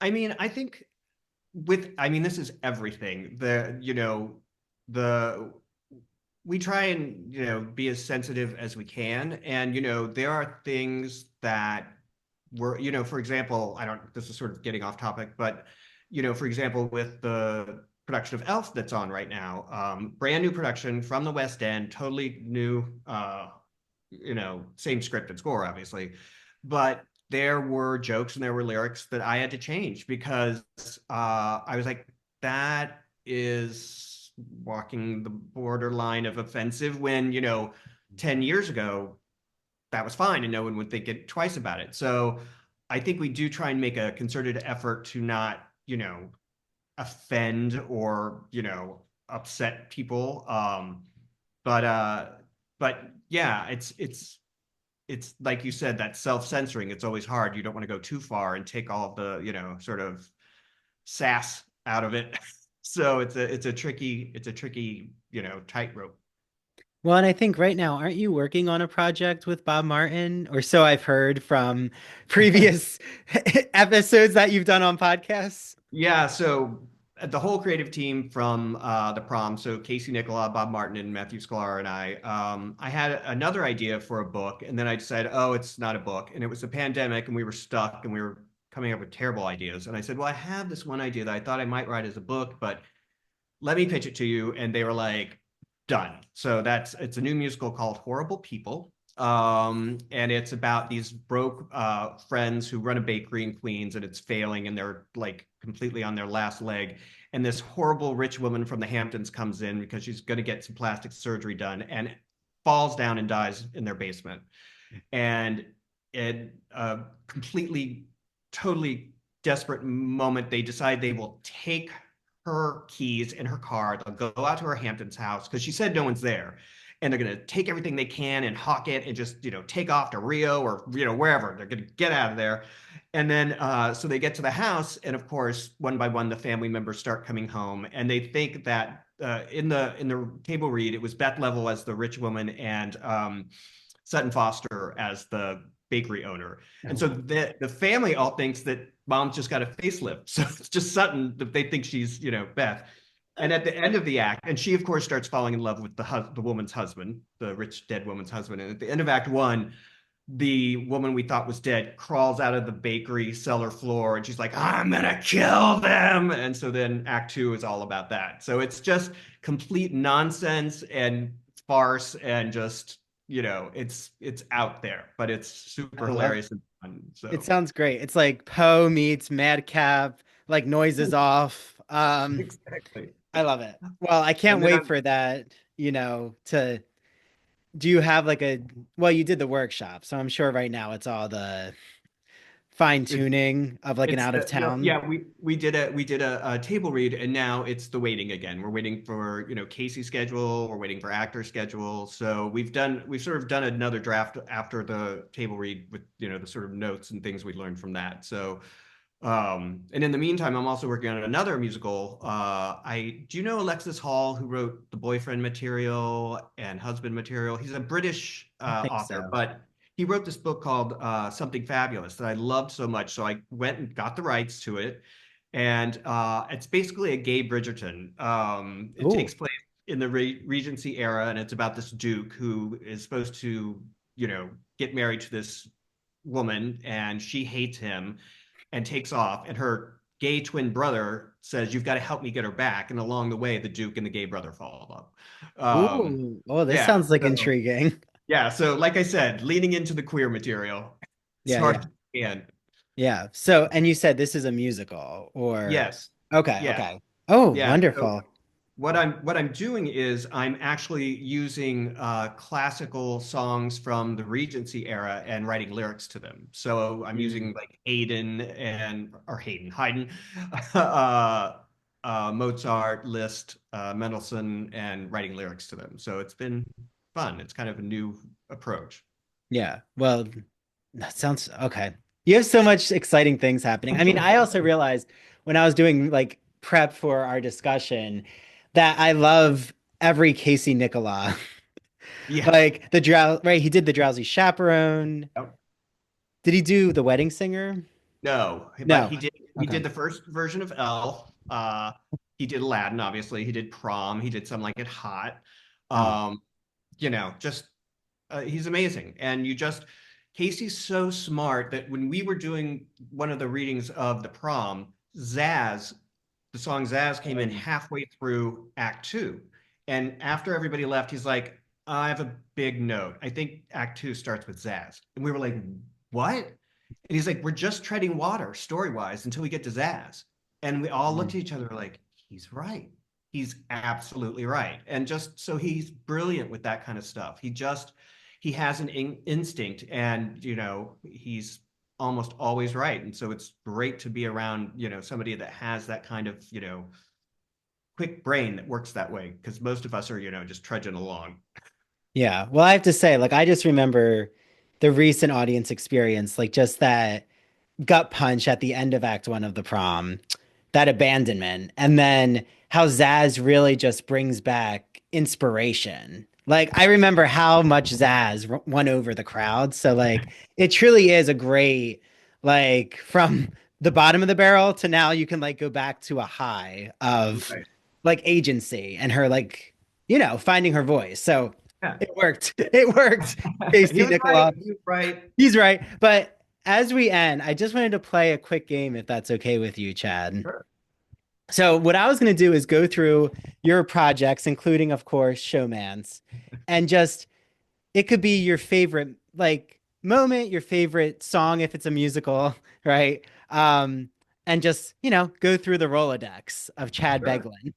S1: I mean, I think I mean, this is everything. The we try and, be as sensitive as we can. And, there are things that for example, this is sort of getting off topic, but, for example, with the production of Elf that's on right now, brand new production from the West End, totally new, same script and score, obviously. But there were jokes and there were lyrics that I had to change because I was like, that is walking the borderline of offensive when, 10 years ago, that was fine and no one would think it twice about it. So I think we do try and make a concerted effort to not, offend or, upset people. But but yeah, it's like you said, that self-censoring. It's always hard. You don't want to go too far and take all of the, sort of sass out of it. So it's a tricky, tightrope.
S2: Well, and I think right now, aren't you working on a project with Bob Martin? Or so I've heard from previous episodes that you've done on podcasts.
S1: Yeah, so the whole creative team from the Prom, so Casey Nicola, Bob Martin, and Matthew Sklar and I had another idea for a book, and then I decided, oh, it's not a book, and it was a pandemic, and we were stuck, and we were coming up with terrible ideas, and I said, well, I have this one idea that I thought I might write as a book, but let me pitch it to you, and they were like, done. So it's a new musical called Horrible People. And it's about these broke friends who run a bakery in Queens and it's failing and they're like completely on their last leg. And this horrible rich woman from the Hamptons comes in because she's going to get some plastic surgery done and falls down and dies in their basement. And in a completely, totally desperate moment, they decide they will take her keys in her car. They'll go out to her Hamptons house because she said no one's there. And they're going to take everything they can and hawk it and just, take off to Rio or, wherever. They're going to get out of there. And then, so they get to the house. And of course, one by one, the family members start coming home. And they think that in the table read, it was Beth Level as the rich woman and Sutton Foster as the bakery owner. And so the family all thinks that mom's just got a facelift. So it's just Sutton that they think she's, Beth. And at the end of the act, and she of course starts falling in love with the woman's husband, the rich dead woman's husband. And at the end of Act 1, the woman we thought was dead crawls out of the bakery cellar floor and she's like, I'm gonna kill them. And so then Act 2 is all about that. So it's just complete nonsense and farce and just, it's out there, but it's super hilarious and fun. So
S2: It sounds great. It's like Poe meets Madcap, like noises off.
S1: exactly.
S2: I love it. Well, I can't
S1: And then
S2: wait for that, to do you have like well, you did the workshop, so I'm sure right now it's all the fine tuning of like an
S1: It's
S2: out of town.
S1: yeah, we did a table read and now it's the waiting again. We're waiting for, Casey's schedule, we're waiting for actor schedule. So we've sort of done another draft after the table read with, the sort of notes and things we learned from that. So and in the meantime, I'm also working on another musical. Do you know Alexis Hall, who wrote the boyfriend material and husband material? He's a British
S2: I think
S1: author,
S2: so.
S1: but he wrote this book called Something Fabulous that I loved so much. So I went and got the rights to it. And it's basically a gay Bridgerton. It
S2: Ooh.
S1: takes place in the Regency era, and it's about this duke who is supposed to, get married to this woman, and she hates him and takes off. And her gay twin brother says, you've got to help me get her back. And along the way, the duke and the gay brother fall in love.
S2: Ooh. Oh, this
S1: Yeah.
S2: sounds like
S1: So
S2: intriguing.
S1: yeah, so like I said, leaning into the queer material as
S2: Yeah,
S1: hard
S2: yeah.
S1: as you can.
S2: Yeah. So, and you said this is a musical or
S1: Yes.
S2: okay,
S1: Yeah.
S2: okay. Oh,
S1: Yeah. So
S2: wonderful.
S1: what I'm doing is I'm actually using classical songs from the Regency era and writing lyrics to them. So I'm
S2: Mm.
S1: using like Haydn, Mozart, Liszt, Mendelssohn, and writing lyrics to them. So it's been fun. It's kind of a new approach.
S2: Yeah. Well, that sounds okay. You have so much exciting things happening. I mean, I also realized when I was doing like prep for our discussion that I love every Casey Nicola.
S1: Yeah.
S2: Like right, he did the Drowsy Chaperone.
S1: Yep.
S2: Did he do the Wedding Singer?
S1: No, but
S2: No.
S1: he
S2: Okay.
S1: did the first version of Elf. He did Aladdin, obviously. He did Prom. He did Some Like It Hot.
S2: Oh.
S1: Um, just he's amazing. And Casey's so smart that when we were doing one of the readings of the Prom, the song Zaz came in
S3: Oh.
S1: halfway through Act Two. And after everybody left, he's like, I have a big note. I think Act Two starts with Zaz. And we were like, what? And he's like, we're just treading water story wise until we get to Zaz. And we all looked
S3: Mm.
S1: at each other like, he's right. He's absolutely right. And just so he's brilliant with that kind of stuff. He has an instinct and, he's almost always right. And so it's great to be around, somebody that has that kind of, quick brain that works that way because most of us are, just trudging along.
S2: Yeah. Well, I have to say, like, I just remember the recent audience experience, like just that gut punch at the end of Act One of the Prom, that abandonment, and then how Zaz really just brings back inspiration. Like, I remember how much Zaz won over the crowd. So, like, it truly is a great, like, from the bottom of the barrel to now you can, like, go back to a high of,
S1: Right.
S2: like, agency and her, like, finding her voice. So,
S1: Yeah.
S2: it worked. It worked.
S1: He
S2: Casey
S1: was right.
S2: Nicola.
S1: He was right.
S2: He's right. But as we end, I just wanted to play a quick game if that's okay with you, Chad.
S1: Sure.
S2: So, what I was going to do is go through your projects, including, of course, Showmance, and just it could be your favorite like moment, your favorite song if it's a musical, right? And just, go through the Rolodex of Chad
S1: Sure.
S2: Beguelin.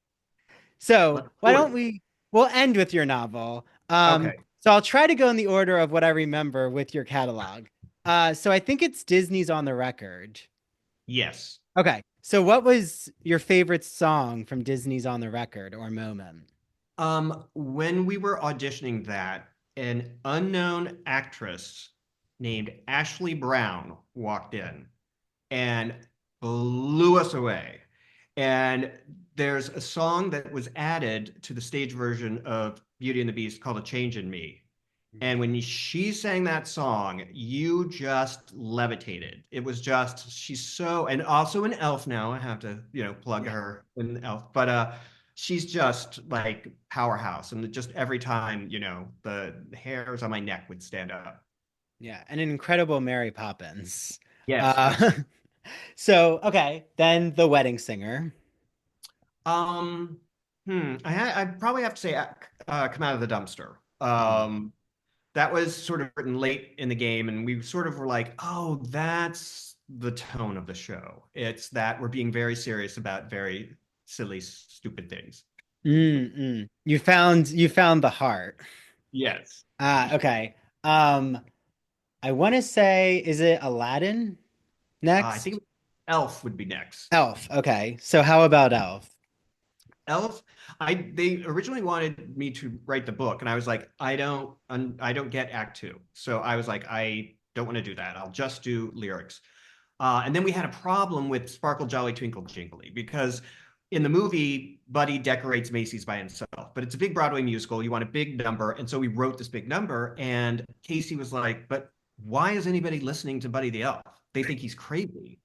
S2: So,
S1: Let's
S2: why
S1: do
S2: don't
S1: it.
S2: we'll end with your novel.
S1: Okay.
S2: So I'll try to go in the order of what I remember with your catalog. So I think it's Disney's On the Record.
S1: Yes.
S2: Okay. So what was your favorite song from Disney's On the Record or moment?
S1: When we were auditioning that, an unknown actress named Ashley Brown walked in and blew us away. And there's a song that was added to the stage version of Beauty and the Beast called A Change in Me. And when she sang that song, you just levitated. It was just, she's so, and also an elf now. I have to, plug
S2: Yeah.
S1: her in elf, but she's just like powerhouse. And just every time, the hairs on my neck would stand up.
S2: Yeah, and an incredible Mary Poppins.
S1: Yes,
S2: Uh,
S1: absolutely.
S2: so okay, then The Wedding Singer.
S1: Um, I probably have to say, Come Out of the Dumpster.
S2: Mm.
S1: That was sort of written late in the game, and we sort of were like, oh, that's the tone of the show. It's that we're being very serious about very silly, stupid things.
S2: You found the heart.
S1: Yes.
S2: Okay. Um, I want to say, is it Aladdin
S1: I
S2: next?
S1: think Elf would be next.
S2: Elf. Okay. So how about Elf?
S1: Elf, they originally wanted me to write the book, and I was like, I don't get Act Two, so I was like, I don't want to do that. I'll just do lyrics. And then we had a problem with Sparkle Jolly Twinkle Jingly because in the movie, Buddy decorates Macy's by himself, but it's a big Broadway musical. You want a big number, and so we wrote this big number. And Casey was like, "But why is anybody listening to Buddy the Elf? They think he's crazy."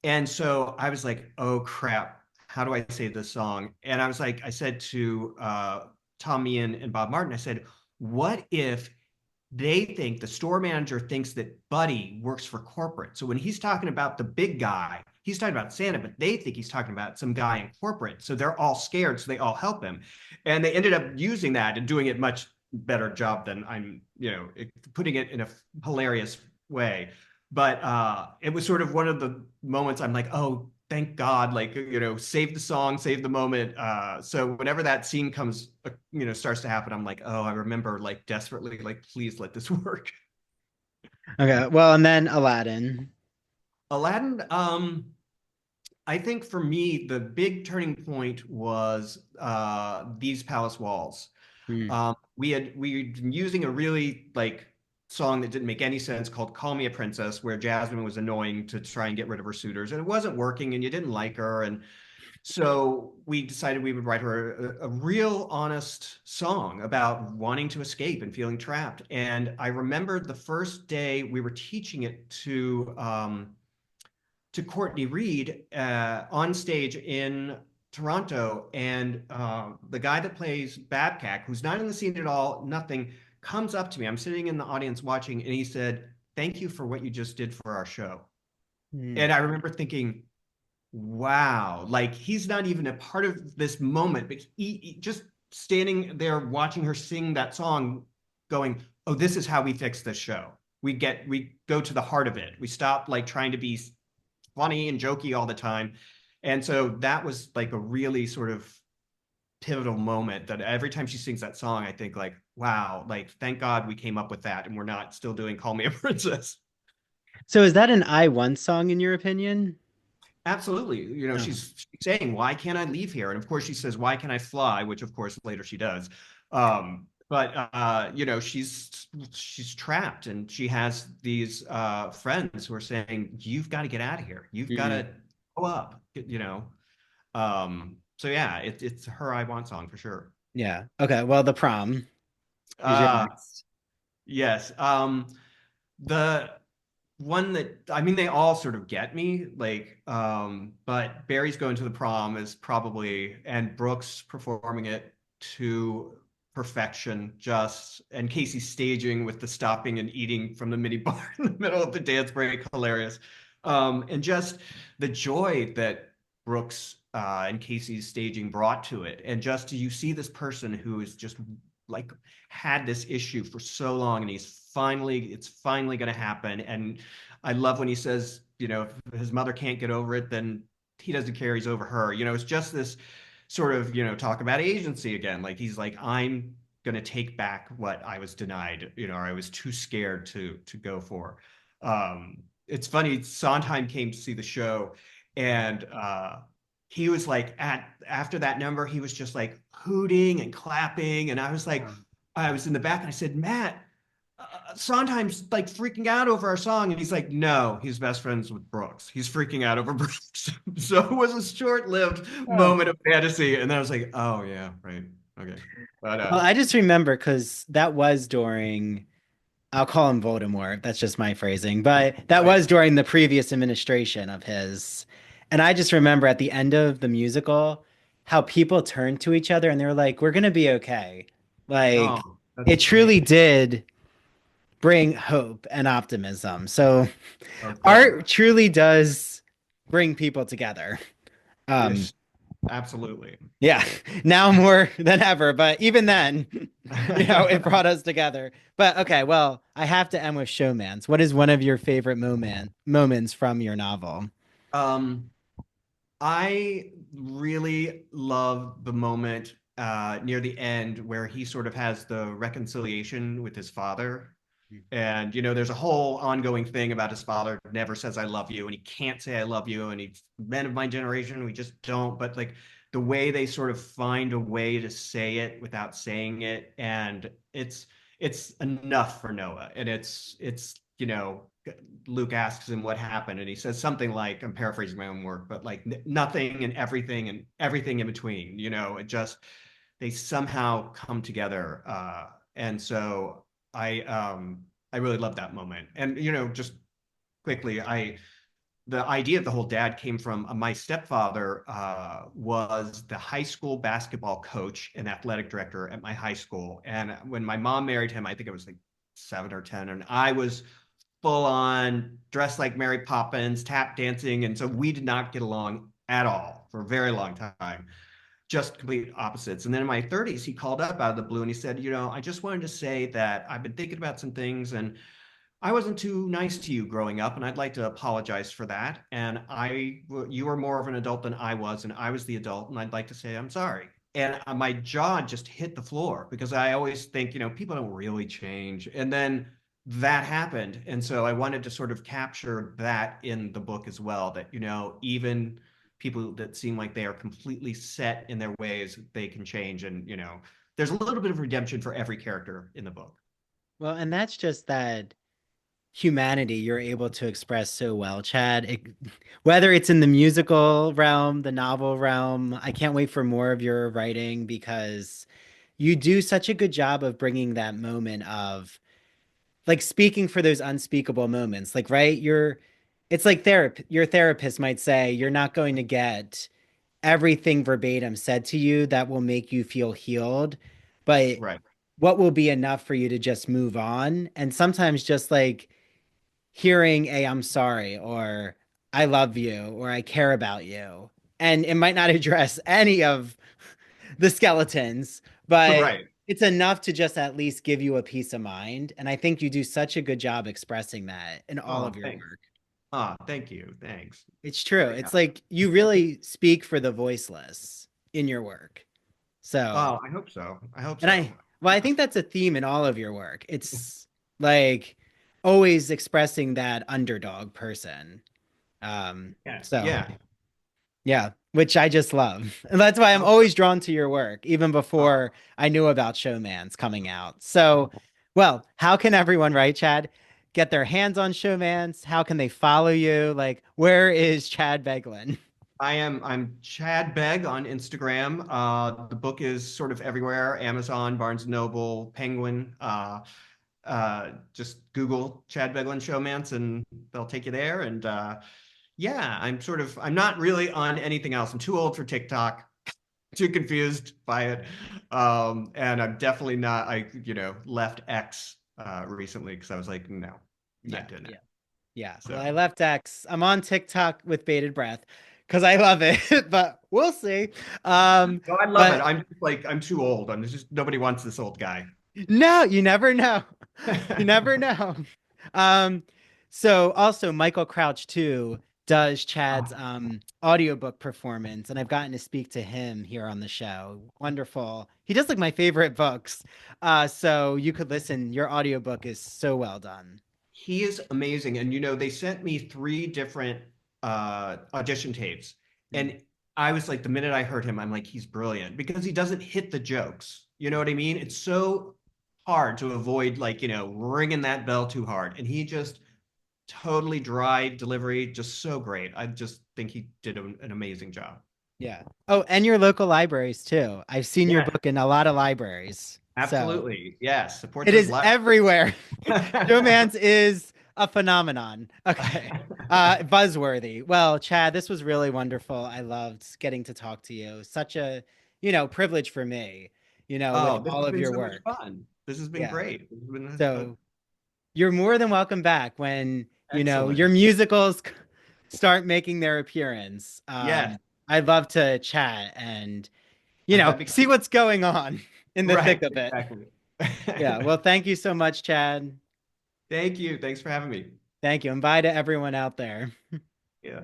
S1: And so I was like, oh crap, how do I say this song? And I was like, I said to Tom Meehan and Bob Martin, I said, what if they think the store manager thinks that Buddy works for corporate? So when he's talking about the big guy, he's talking about Santa, but they think he's talking about some guy in corporate. So they're all scared, so they all help him. And they ended up using that and doing it much better job than I'm, putting it in a hilarious way. But it was sort of one of the moments I'm like, oh, thank God, like, save the song, save the moment. So whenever that scene comes, starts to happen, I'm like, oh, I remember like desperately, like, please let this work.
S2: Okay. Well, and then Aladdin.
S1: Aladdin, I think for me, the big turning point was These Palace Walls.
S2: Hmm.
S1: We'd been using a really like song that didn't make any sense called Call Me a Princess, where Jasmine was annoying to try and get rid of her suitors, and it wasn't working, and you didn't like her. And So we decided we would write her a real honest song about wanting to escape and feeling trapped. And I remember the first day we were teaching it to Courtney Reed on stage in Toronto, and the guy that plays Babcock, who's not in the scene at all, nothing, comes up to me. I'm sitting in the audience watching, and he said, "Thank you for what you just did for our show."
S2: Mm.
S1: And I remember thinking, wow, like he's not even a part of this moment, but he just standing there watching her sing that song, going, "Oh, this is how we fix this show. We go to the heart of it. We stop like trying to be funny and jokey all the time." And so that was like a really sort of pivotal moment that every time she sings that song, I think like, wow, like thank God we came up with that and we're not still doing Call Me a Princess.
S2: So is that an I One song in your opinion?
S1: Absolutely. You know,
S2: Oh.
S1: she's saying, why can't I leave here? And of course she says, why can I fly? Which of course later she does. But you know, she's trapped and she has these friends who are saying, you've got to get out of here. You've got
S2: Mm.
S1: to go up, you know. So yeah, it's her I Want song for sure.
S2: Yeah. Okay. Well, The Prom is your
S1: Uh
S2: next.
S1: yes. The one that I mean they all sort of get me like but Barry's Going to the Prom is probably, and Brooks performing it to perfection, just, and Casey staging with the stopping and eating from the mini bar in the middle of the dance break, hilarious. And just the joy that Brooks and Casey's staging brought to it, and just you see this person who is just like had this issue for so long, and it's finally going to happen. And I love when he says, you know, if his mother can't get over it, then he doesn't care, he's over her. You know, it's just this sort of, you know, talk about agency again. Like he's like, I'm going to take back what I was denied, you know, or I was too scared to go for. It's funny, Sondheim came to see the show, and he was like, at after that number he was just like hooting and clapping, and I was like, I was in the back and I said, Matt, Sondheim's like freaking out over our song. And he's like, no, he's best friends with Brooks. He's freaking out over Brooks. So it was a short-lived
S3: Oh,
S1: moment of fantasy. And then I was like, oh yeah, right. Okay. But
S2: Well, I just remember because that was during, I'll call him Voldemort. That's just my phrasing, but that
S1: right.
S2: was during the previous administration of his. And I just remember at the end of the musical how people turned to each other and they were like, we're going to be okay. Like,
S1: Oh, that's
S2: it
S1: great.
S2: truly did bring hope and optimism. So
S1: Oh, definitely.
S2: art truly does bring people together. Um,
S1: Yes, absolutely.
S2: yeah, now more than ever, but even then, it brought us together. But okay, well, I have to end with Showmance. What is one of your favorite moments from your novel?
S1: Um, I really love the moment near the end where he sort of has the reconciliation with his father. And, you know, there's a whole ongoing thing about his father never says I love you, and he can't say I love you. And he's men of my generation, we just don't. But like the way they sort of find a way to say it without saying it, and it's enough for Noah. And it's, you know, Luke asks him what happened, and he says something like, I'm paraphrasing my own work, but like nothing and everything in between, you know, it just, they somehow come together. And so I really love that moment. And, you know, just quickly, the idea of the whole dad came from my stepfather was the high school basketball coach and athletic director at my high school. And when my mom married him, I think it was like 7 or 10, and I was full on dressed like Mary Poppins, tap dancing. And so we did not get along at all for a very long time, just complete opposites. And then in my 30s, he called up out of the blue and he said, you know, I just wanted to say that I've been thinking about some things, and I wasn't too nice to you growing up, and I'd like to apologize for that. And you were more of an adult than I was, and I was the adult, and I'd like to say I'm sorry. And my jaw just hit the floor because I always think, you know, people don't really change. And then that happened. And so I wanted to sort of capture that in the book as well, that, you know, even people that seem like they are completely set in their ways, they can change. And, you know, there's a little bit of redemption for every character in the book.
S2: Well, and that's just that humanity you're able to express so well, Chad. Whether it's in the musical realm, the novel realm, I can't wait for more of your writing because you do such a good job of bringing that moment of like speaking for those unspeakable moments. Like, right? It's like your therapist might say, you're not going to get everything verbatim said to you that will make you feel healed, but
S1: Right.
S2: what will be enough for you to just move on? And sometimes just like hearing a I'm sorry or I love you or I care about you. And it might not address any of the skeletons, but
S1: Right.
S2: it's enough to just at least give you a peace of mind. And I think you do such a good job expressing that in all
S1: Oh,
S2: of your
S1: thanks.
S2: work.
S1: Thank you. Thanks.
S2: It's true.
S1: Very
S2: It's
S1: happy.
S2: like you really speak for the voiceless in your work. So,
S1: Oh, I hope so. I hope
S2: and
S1: so.
S2: I think that's a theme in all of your work. It's like always expressing that underdog person.
S1: Yeah.
S2: So
S1: Yeah.
S2: yeah, which I just love. And that's why I'm
S1: Oh,
S2: always drawn to your work, even
S1: oh.
S2: before I knew about Showmance coming out. So, well, how can everyone, right, Chad, get their hands on Showmance? How can they follow you? Like, where is Chad Beguelin?
S1: I'm Chad Begg on Instagram. The book is sort of everywhere: Amazon, Barnes and Noble, Penguin. Just Google Chad Beguelin Showmance and they'll take you there. And yeah, I'm not really on anything else. I'm too old for TikTok, too confused by it. And I'm definitely not, left X recently because I was like, no,
S2: Yeah,
S1: not doing it.
S2: yeah, yeah. Well,
S1: So,
S2: I left X. I'm on TikTok with bated breath because I love it, but we'll see.
S1: no, I love it.
S2: But
S1: I'm just like, I'm too old. I'm just, nobody wants this old guy.
S2: no, you never know. You never know. Um, so also Michael Crouch too does Chad's
S1: Oh,
S2: audiobook performance, and I've gotten to speak to him here on the show. Wonderful. He does like my favorite books. So you could listen. Your audiobook is so well done.
S1: he is amazing. And they sent me three different audition tapes.
S2: Mm.
S1: And I was like, the minute I heard him, I'm like, he's brilliant because he doesn't hit the jokes. You know what I mean? It's so hard to avoid like, ringing that bell too hard. And he just totally dry delivery, just so great. I just think he did an amazing job.
S2: Yeah. Oh, and your local libraries too. I've seen your
S1: Yeah,
S2: book in a lot of libraries. So
S1: absolutely. Yes. Support
S2: it
S1: those
S2: is
S1: libraries.
S2: everywhere. Showmance is a phenomenon. Okay. Buzzworthy. Well, Chad, this was really wonderful. I loved getting to talk to you. Such a, privilege for me, with
S1: Oh, this
S2: all
S1: has
S2: of
S1: been
S2: your
S1: so much
S2: work.
S1: fun. This has been
S2: Yeah.
S1: great. This has been
S2: So you're more than welcome back when,
S1: excellent.
S2: your musicals start making their appearance.
S1: Yes.
S2: I'd love to chat and,
S1: That'd be
S2: see what's going on in the thick
S1: right.
S2: of it.
S1: Exactly.
S2: Yeah. Well, thank you so much, Chad.
S1: Thank you. Thanks for having me.
S2: Thank you. And bye to everyone out there.
S1: Yeah.